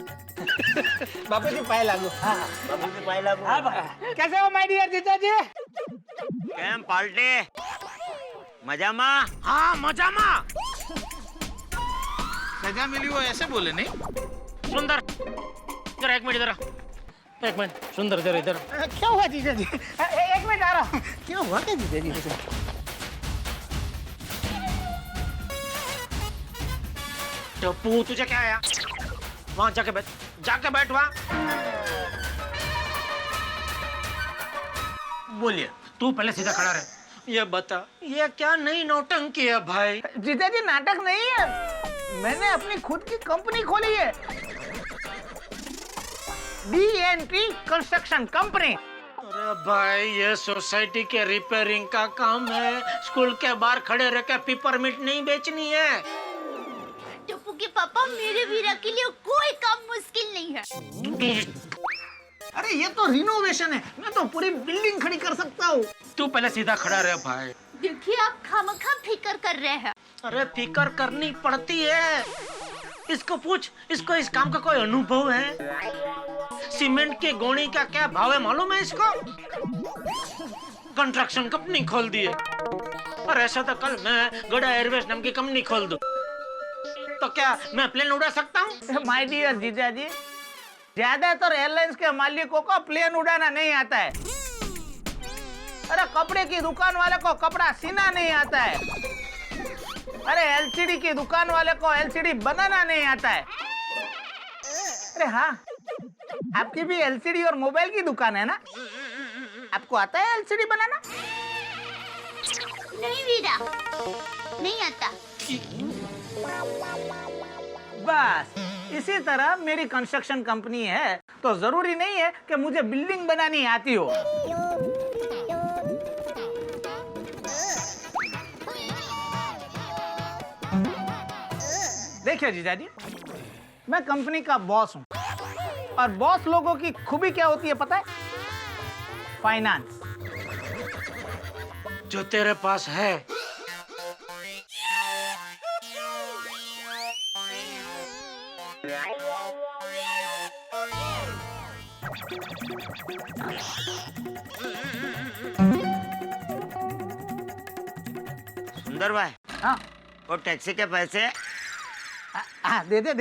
बापूजी पाए लागू। हाँ बाबूजी पाए लागू। हाँ भाई। कैसे हो माय डियर जीजा जी? केम पाल्टे मजा मा? हाँ मजा मा। सजा मिली वो ऐसे बोले नहीं? सुंदर जरा एक मिनट इधर आ। एक मिनट सुंदर जरा इधर। क्या हुआ जीजा जी? एक मिनट आ रहा हूँ। क्या हुआ क्या जीजा जी? टप्पू तुझे क्या आया? वहां जाके बैठ वहां। बोलिए, तू पहले सीधा खड़ा रहे। ये बता, ये क्या नई नौटंकी है भाई? जीजा जी नाटक नहीं है, मैंने अपनी खुद की कंपनी खोली है, D&T कंस्ट्रक्शन कंपनी। अरे भाई, ये सोसाइटी के रिपेयरिंग का काम है, स्कूल के बाहर खड़े रह के पेपरमिंट नहीं बेचनी है। टप्पू के पापा, मेरे वीरा के लिए कोई काम मुश्किल नहीं है। अरे ये तो रिनोवेशन है, मैं तो पूरी बिल्डिंग खड़ी कर सकता हूँ। तू पहले सीधा खड़ा रहे भाई। देखिए, आप खामखा फिकर कर रहे हैं। अरे फिकर करनी पड़ती है। इसको पूछ, इसको इस काम का कोई अनुभव है? सीमेंट की गोनी का क्या भाव है मालूम है इसको? कंस्ट्रक्शन कंपनी खोल दी है। और ऐसा तो कल मैं गड़ा एयरवेज नाम की कंपनी खोल दूं, तो क्या मैं प्लेन उड़ा सकता हूँ? माय डियर जीजा जी, ज्यादातर एयरलाइंस के मालिकों को प्लेन उड़ाना नहीं आता है। अरे कपड़े की दुकान वाले को कपड़ा सीना नहीं आता है। अरे एलसीडी की दुकान वाले को एलसीडी बनाना नहीं आता है। अरे हाँ, आपकी भी एलसीडी और मोबाइल की दुकान है ना? आपको आता है एलसीडी बनाना? नहीं वीरा, नहीं आता। बस इसी तरह मेरी कंस्ट्रक्शन कंपनी है, तो जरूरी नहीं है कि मुझे बिल्डिंग बनानी आती हो। देखिए जीजा जी, मैं कंपनी का बॉस हूँ, और बॉस लोगों की खूबी क्या होती है पता है? फाइनेंस। जो तेरे पास है। सुंदर भाई, हाँ वो टैक्सी के पैसे? दे दे।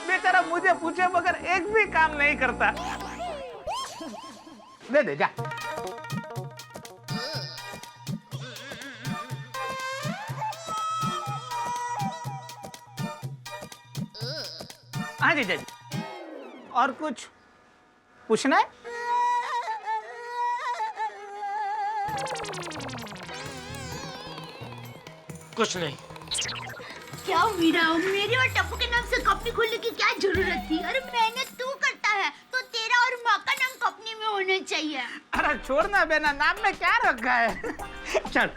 बेचारा मुझे पूछे बगैर एक भी काम नहीं करता। दे दे जा। हाँ जीजा जी, और कुछ पूछना है? कुछ नहीं। क्या वीरा, मेरे और टप्पू के नाम से कंपनी खोलने की क्या जरूरत थी? अरे मेहनत तू करता है तो तेरा और माँ का नाम कंपनी में होना चाहिए। अरे छोड़ना बेना, नाम में क्या रखा है? चल।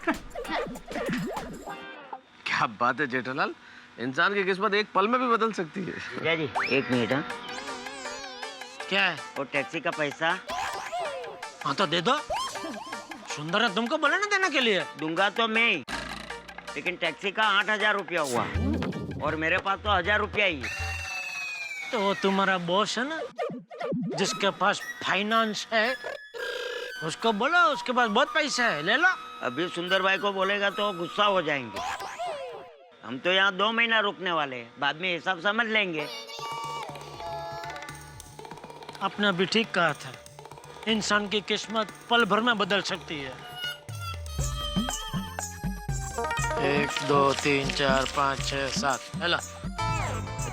क्या बात है जेठालाल, इंसान की किस्मत एक पल में भी बदल सकती है। जीजा जी एक मिनट। हाँ क्या है? वो टैक्सी का पैसा। हाँ तो दे दो। सुंदर ने तुमको बोला ना देने के लिए। दूंगा तो मैं, लेकिन टैक्सी का 8,000 रुपया हुआ और मेरे पास तो 1,000 रुपया ही है। तो वो तुम्हारा बॉस है ना, जिसके पास फाइनेंस है, उसको बोलो, उसके पास बहुत पैसा है, ले लो। अभी सुंदर भाई को बोलेगा तो गुस्सा हो जाएंगे। हम तो यहाँ 2 महीना रुकने वाले हैं, बाद में हिसाब समझ लेंगे। आपने अभी ठीक कहा था, इंसान की किस्मत पल भर में बदल सकती है। 1 2 3 4 5 6 7 हेलो।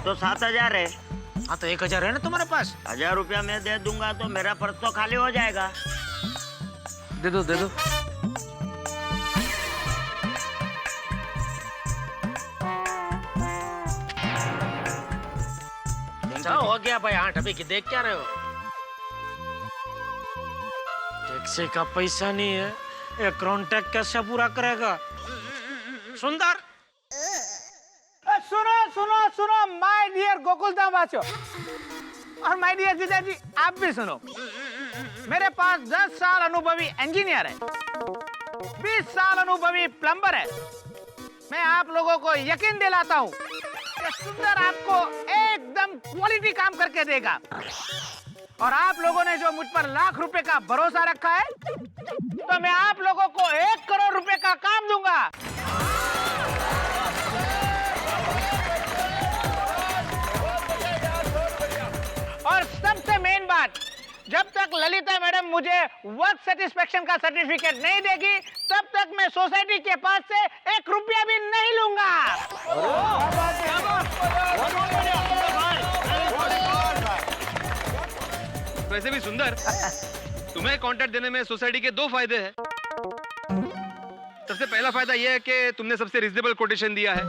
तो 7,000 है। हाँ तो 1,000 है ना तुम्हारे पास। 1,000 रुपया मैं दे दूंगा तो मेरा पर्स तो खाली हो जाएगा। दे दो दे दो। अच्छा हो गया भाई, 8 अभी की देख क्या रहे हो? टैक्सी का पैसा नहीं है, ये कॉन्ट्रैक्ट कैसे पूरा करेगा? सुंदर, सुनो सुनो सुनो माय डियर गोकुलधाम वासियों, और माय डियर जीजा जी आप भी सुनो। मेरे पास 10 साल अनुभवी इंजीनियर है, 20 साल अनुभवी प्लम्बर है। मैं आप लोगों को यकीन दिलाता हूँ कि सुंदर आपको एकदम क्वालिटी काम करके देगा। और आप लोगों ने जो मुझ पर लाख रुपए का भरोसा रखा है, तो मैं आप लोगों को 1 करोड़ रुपए का काम दूंगा। और सबसे मेन बात, जब तक ललिता मैडम मुझे वर्क सेटिस्फेक्शन का सर्टिफिकेट नहीं देगी, तब तक मैं सोसाइटी के पास से 1 रुपया भी नहीं लूंगा। वैसे भी सुंदर, तुम्हें कॉन्ट्रैक्ट देने में सोसाइटी के 2 फायदे हैं। सबसे पहला फायदा यह है कि तुमने सबसे रिजनेबल कोटेशन दिया है,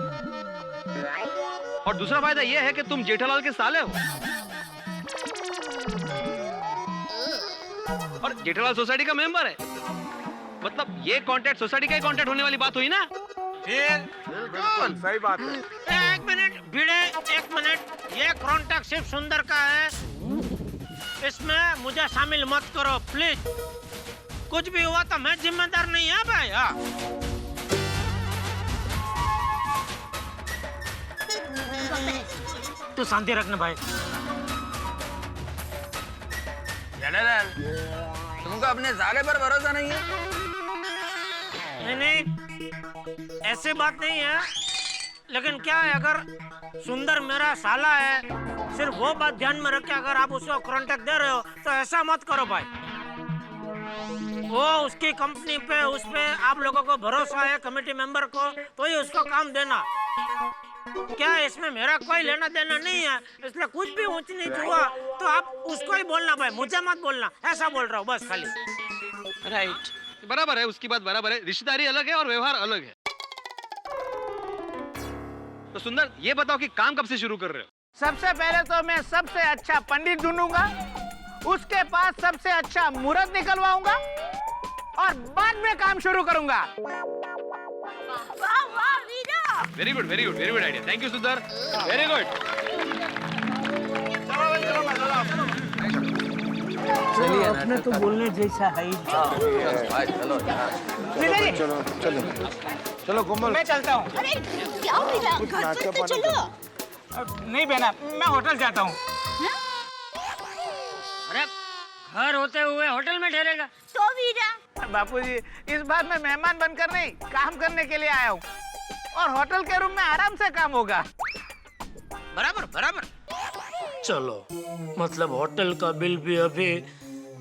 और दूसरा फायदा यह है कि तुम जेठालाल के साले हो, और जेठालाल सोसाइटी का मेंबर है। मतलब ये कॉन्ट्रैक्ट सोसाइटी का ही कॉन्ट्रैक्ट होने वाली बात हुई ना? बिल्कुल सही बात है। 1 मिनट भिड़े, 1 मिनट। ये कॉन्ट्रैक्ट सिर्फ सुंदर का है, इसमें मुझे शामिल मत करो प्लीज। कुछ भी हुआ तो मैं जिम्मेदार नहीं है भाई। हाँ तू शांति रखना भाई। तुमको अपने साले पर भरोसा नहीं है? नहीं, ऐसी बात नहीं है, लेकिन क्या है, अगर सुंदर मेरा साला है, सिर्फ वो बात ध्यान में रख के अगर आप उसको कॉन्ट्रैक्ट दे रहे हो तो ऐसा मत करो भाई। वो उसकी कंपनी पे, उस पे आप लोगों को भरोसा है, कमेटी मेंबर को, तो ही उसको काम देना। क्या इसमें मेरा कोई लेना देना नहीं है, इसलिए कुछ भी ऊंच नीच हुआ तो आप उसको ही बोलना भाई, मुझे मत बोलना। ऐसा बोल रहा हूँ बस खाली। राइट, बराबर है, उसकी बात बराबर है। रिश्तेदारी अलग है और व्यवहार अलग है। तो सुंदर, ये बताओ कि काम कब से शुरू कर रहे हो? सबसे पहले तो मैं सबसे अच्छा पंडित ढूंढूंगा, उसके पास सबसे अच्छा मुहूर्त निकलवाऊंगा, और बाद में काम शुरू करूंगा। वाह वाह Veera, very good very good very good idea. Thank you Sundar, very good. चलिए, अपने तो बोलने जैसा है ही। चलो चलो चलो कोमल, मैं चलता हूँ। अरे क्या वीरा, घर पर तो चलो। नहीं बहना, मैं होटल जाता हूँ। अरे घर होते हुए होटल में ठहरेगा? तो वीरा, बापूजी, इस बार मैं मेहमान बनकर नहीं, काम करने के लिए आया हूँ, और होटल के रूम में आराम से काम होगा। बराबर बराबर। चलो, मतलब होटल का बिल भी अभी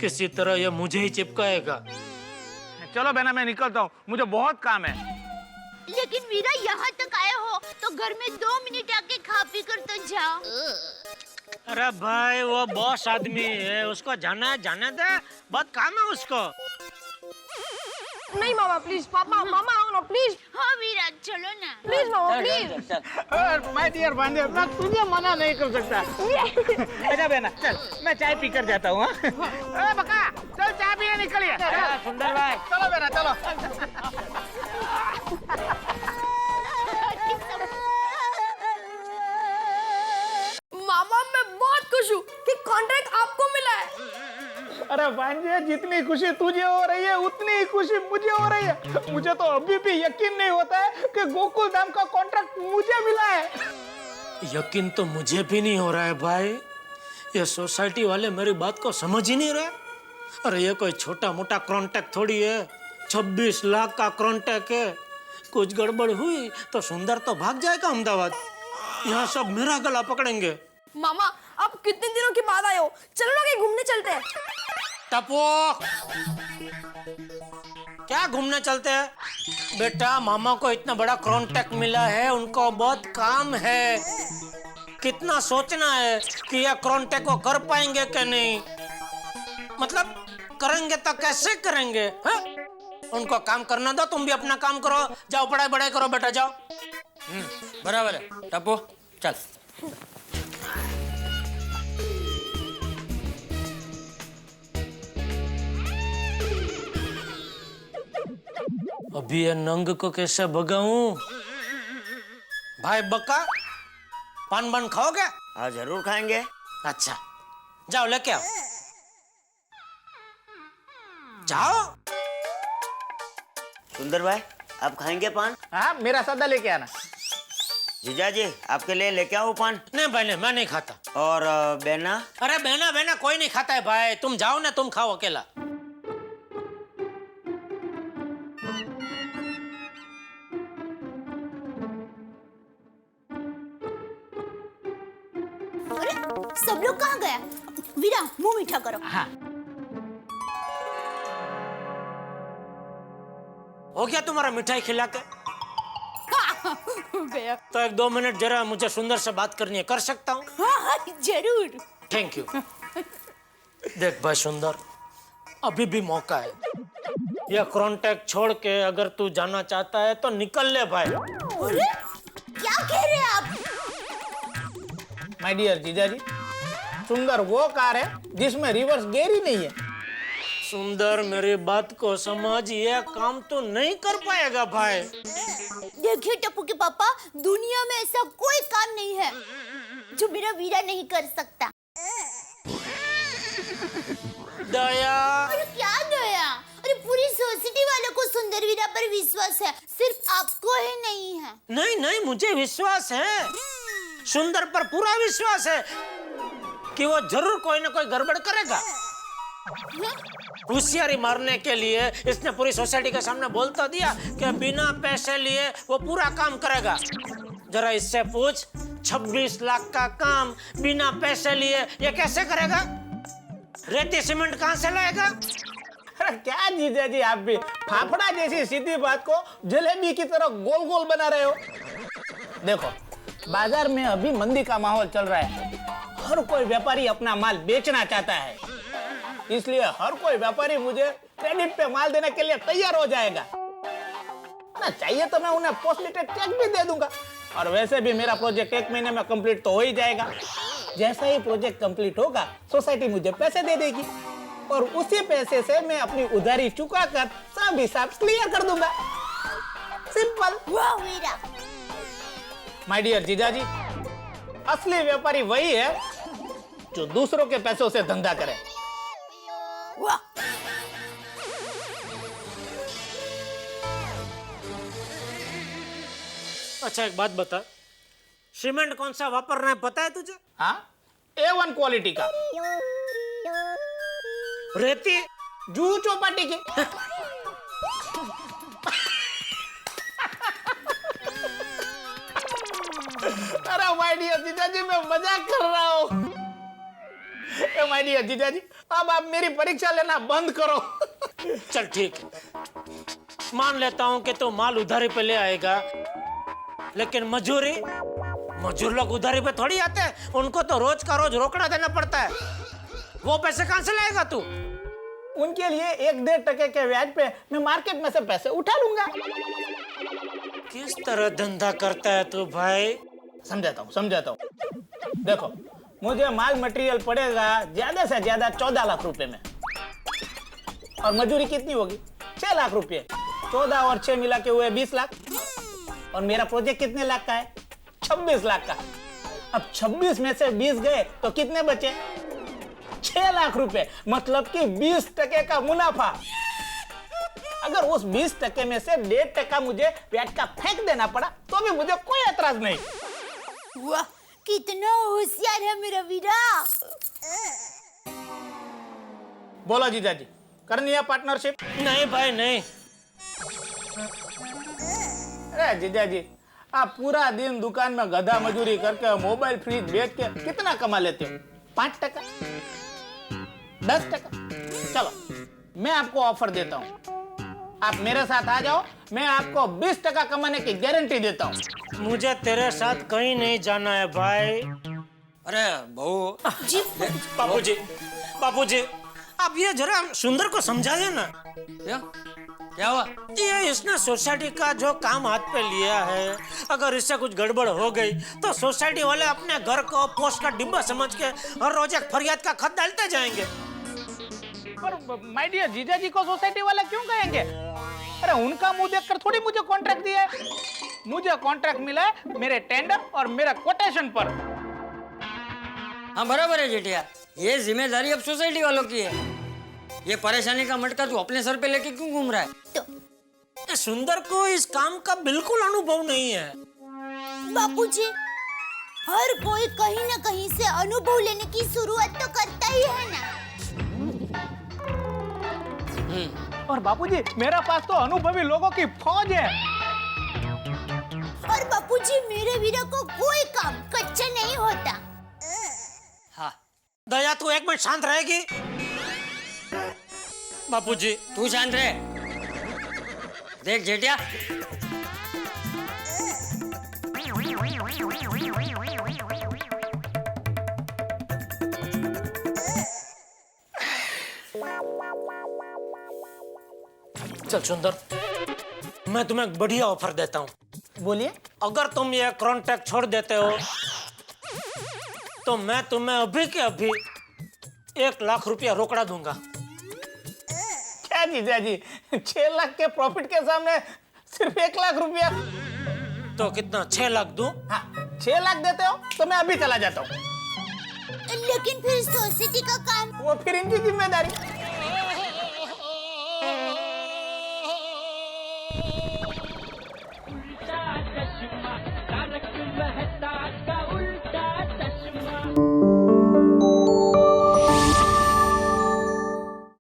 किसी तरह ये मुझे ही चिपकाएगा। चलो बहना, मैं निकलता हूँ, मुझे बहुत काम है। लेकिन वीरा यहाँ तक आए हो तो घर में 2 मिनट आके खा पी कर तो जाओ। अरे भाई वो बॉस आदमी है, उसको जाना है, जाने दे, बहुत काम है उसको। नहीं मामा प्लीज, पापा मामा आओ ना प्लीज। हाँ वीरा चलो ना प्लीज मामा प्लीज। माय डियर भांजे, मैं तुझे मना नहीं कर सकता। अच्छा बहना चल, मैं चाय पी कर जाता हूँ। बका चल चाय पीने निकलिए। सुंदर भाई चलो बहना चलो। मामा मैं बहुत खुश हूँ कि कॉन्ट्रैक्ट आपको मिला है। अरे भांजे, जितनी खुशी तुझे हो रही है उतनी ही खुशी मुझे हो रही है। मुझे तो अभी भी यकीन नहीं होता है कि गोकुल धाम का कॉन्ट्रैक्ट मुझे मिला है। यकीन तो मुझे भी नहीं हो रहा है भाई। ये सोसाइटी वाले मेरी बात को समझ ही नहीं रहे। अरे ये कोई छोटा मोटा कॉन्ट्रैक्ट थोड़ी है, 26 लाख का कॉन्ट्रैक्ट है। कुछ गड़बड़ हुई तो सुंदर तो भाग जाएगा अहमदाबाद। यहाँ सब मेरा गला पकड़ेंगे। मामा आप कितने दिनों के बाद आए हो, चलो ना कहीं घूमने चलते हैं। टपो क्या घूमने चलते हैं? बेटा मामा को इतना बड़ा कॉन्ट्रैक्ट मिला है, उनको बहुत काम है। कितना सोचना है कि यह कॉन्ट्रैक्ट को कर पाएंगे कि नहीं, मतलब करेंगे तो कैसे करेंगे हा? उनको काम करना दो, तुम भी अपना काम करो, जाओ पढ़ाई बढ़ाई करो बेटा जाओ। बराबर है टप्पू, चल। अभी ये नंग को कैसे भगाऊं? भाई बक्का, पान बन खाओगे? हाँ जरूर खाएंगे। अच्छा जाओ लेके आओ, जाओ। सुंदर भाई आप खाएंगे पान? हाँ मेरा सादा लेके आना। जीजा जी आपके लिए लेके आओ पान? नहीं भाई नहीं, मैं नहीं खाता। और बेना? अरे बेना बेना कोई नहीं खाता है भाई, तुम जाओ ना, तुम खाओ अकेला। अरे सब लोग कहाँ गया? वीरा मुंह मीठा करो। हाँ हो गया तुम्हारा मिठाई खिला के? हो गया। तो 1-2 मिनट जरा मुझे सुंदर से बात करनी है, कर सकता हूँ? हाँ जरूर। Thank you. देख भाई सुंदर, अभी भी मौका है। यह कॉन्ट्रैक्ट छोड़ के अगर तू जाना चाहता है तो निकल ले भाई। अरे क्या कह रहे हैं आप? माय डियर जीजा जी, सुंदर वो कार है जिसमें रिवर्स गियर ही नहीं है। सुंदर मेरी बात को समझ, ये काम तो नहीं कर पाएगा भाई। देखिए टप्पू के पापा, दुनिया में ऐसा कोई काम नहीं है जो मेरा वीरा नहीं कर सकता। दया। अरे क्या दया? अरे पूरी सोसाइटी वालों को सुंदर वीरा पर विश्वास है, सिर्फ आपको ही नहीं है। नहीं नहीं मुझे विश्वास है, सुंदर पर पूरा विश्वास है कि वो जरूर कोई ना कोई गड़बड़ करेगा। होशियारी मारने के लिए इसने पूरी सोसाइटी के सामने बोल तो दिया कि बिना पैसे लिए वो पूरा काम करेगा। जरा इससे पूछ, 26 लाख का काम बिना पैसे लिए ये कैसे करेगा? रेती सीमेंट कहाँ से लाएगा? अरे क्या जीजा जी, आप भी फाफड़ा जैसी सीधी बात को जलेबी की तरह गोल गोल बना रहे हो। देखो बाजार में अभी मंदी का माहौल चल रहा है, हर कोई व्यापारी अपना माल बेचना चाहता है, इसलिए हर कोई व्यापारी मुझे क्रेडिट पे माल देने के लिए तैयार हो जाएगा ना। चाहिए तो मैं उन्हें पोस्ट डेटेड चेक भी दे दूंगा। और वैसे भी मेरा प्रोजेक्ट 1 महीने में कंप्लीट तो हो ही जाएगा। जैसा ही प्रोजेक्ट कंप्लीट होगा सोसाइटी मुझे पैसे दे देगी और उसी पैसे से मैं अपनी उधारी चुका कर सब हिसाब क्लियर कर दूंगा। सिंपल। वाह वीरा। माय डियर जीजा जी, असली व्यापारी वही है जो दूसरों के पैसों से धंधा करे। वाह। अच्छा एक बात बता, सीमेंट कौन सा वापरना है पता है तुझे? हाँ A1 क्वालिटी का। रेती जूहू चौपाटी की। अरे माय डियर जीजा जी, मैं मजाक कर रहा हूँ। माय डियर जीजा जी, अब आप मेरी परीक्षा लेना बंद करो। चल ठीक है, मान लेता हूं कि तू माल उधारी पे ले आएगा, लेकिन मजूरी मजदूर लोग उधारी पे थोड़ी आते हैं, उनको तो रोज का रोज रोकड़ा देना पड़ता है। वो पैसे कहाँ से लाएगा तू? उनके लिए 1-1.5% के ब्याज पे मैं मार्केट में से पैसे उठा लूंगा। किस तरह धंधा करता है तू भाई? समझाता हूँ। देखो, मुझे माल मटेरियल पड़ेगा ज्यादा से ज्यादा 14 लाख रुपए में, और मजदूरी कितनी होगी? 6 लाख रुपए। 14 और 6 मिला के हुए 20 लाख, और मेरा प्रोजेक्ट कितने लाख का है? 26 लाख का। अब 26 में से 20 गए तो कितने बचे? 6 लाख रुपए, मतलब कि 20% का मुनाफा। अगर उस 20% में से 1.5% मुझे ब्याज का फेंक देना पड़ा तो भी मुझे कोई एतराज नहीं। वाह, कितना होशियार है मेरा वीरा। बोलो जीजाजी, करनी है पार्टनरशिप? नहीं भाई नहीं। अरे जीजाजी, आप पूरा दिन दुकान में गधा मजदूरी करके मोबाइल फ्रिज बेच के कितना कमा लेते हो? 5%, 10%? चलो, मैं आपको ऑफर देता हूँ, आप मेरे साथ आ जाओ, मैं आपको 20% कमाने की गारंटी देता हूँ। मुझे तेरे साथ कहीं नहीं जाना है भाई। अरे बहू जी बाबूजी, बाबूजी, आप ये जरा सुंदर को समझाइए ना। क्या हुआ? ये इसने सोसाइटी का जो काम हाथ पे लिया है, अगर इससे कुछ गड़बड़ हो गई तो सोसाइटी वाले अपने घर को पोस्ट का डिब्बा समझ के हर रोज एक फरियाद का खत डालते जाएंगे। पर माय डियर जीजाजी को सोसाइटी वाला क्यों कहेंगे? अरे उनका मुंह देखकर थोड़ी मुझे कॉन्ट्रैक्ट दिया है। मुझे कॉन्ट्रैक्ट मिला है मेरे टेंडर और मेरा कोटेशन पर। हाँ बराबर है जेठिया, ये जिम्मेदारी अब सोसाइटी वालों की है। ये परेशानी का मटका तू अपने सर पे लेके क्यों घूम रहा है? तो सुंदर को इस काम का बिल्कुल अनुभव नहीं है। बापूजी, हर कोई कहीं ना कहीं से अनुभव लेने की शुरुआत तो करता ही है ना। और बापूजी, मेरे पास तो अनुभवी लोगों की फौज है। और बापूजी, मेरे वीरा को कोई काम कच्चा नहीं होता। हाँ, दया तू एक मिनट शांत रहेगी? बापूजी, तू शांत रहे। देख जेठिया, चल सुंदर, मैं तुम्हें एक बढ़िया ऑफर देता हूँ। बोलिए। अगर तुम ये कॉन्ट्रैक्ट छोड़ देते हो तो मैं तुम्हें अभी के अभी 1 लाख रुपया रोकड़ा दूंगा। क्या जीजाजी, 6 लाख के प्रॉफिट के सामने सिर्फ 1 लाख रुपया? तो कितना, 6 लाख दूं? हाँ, 6 लाख देते हो तो मैं अभी चला जाता हूँ। लेकिन फिर सोसाइटी का काम? वो फिर इनकी जिम्मेदारी।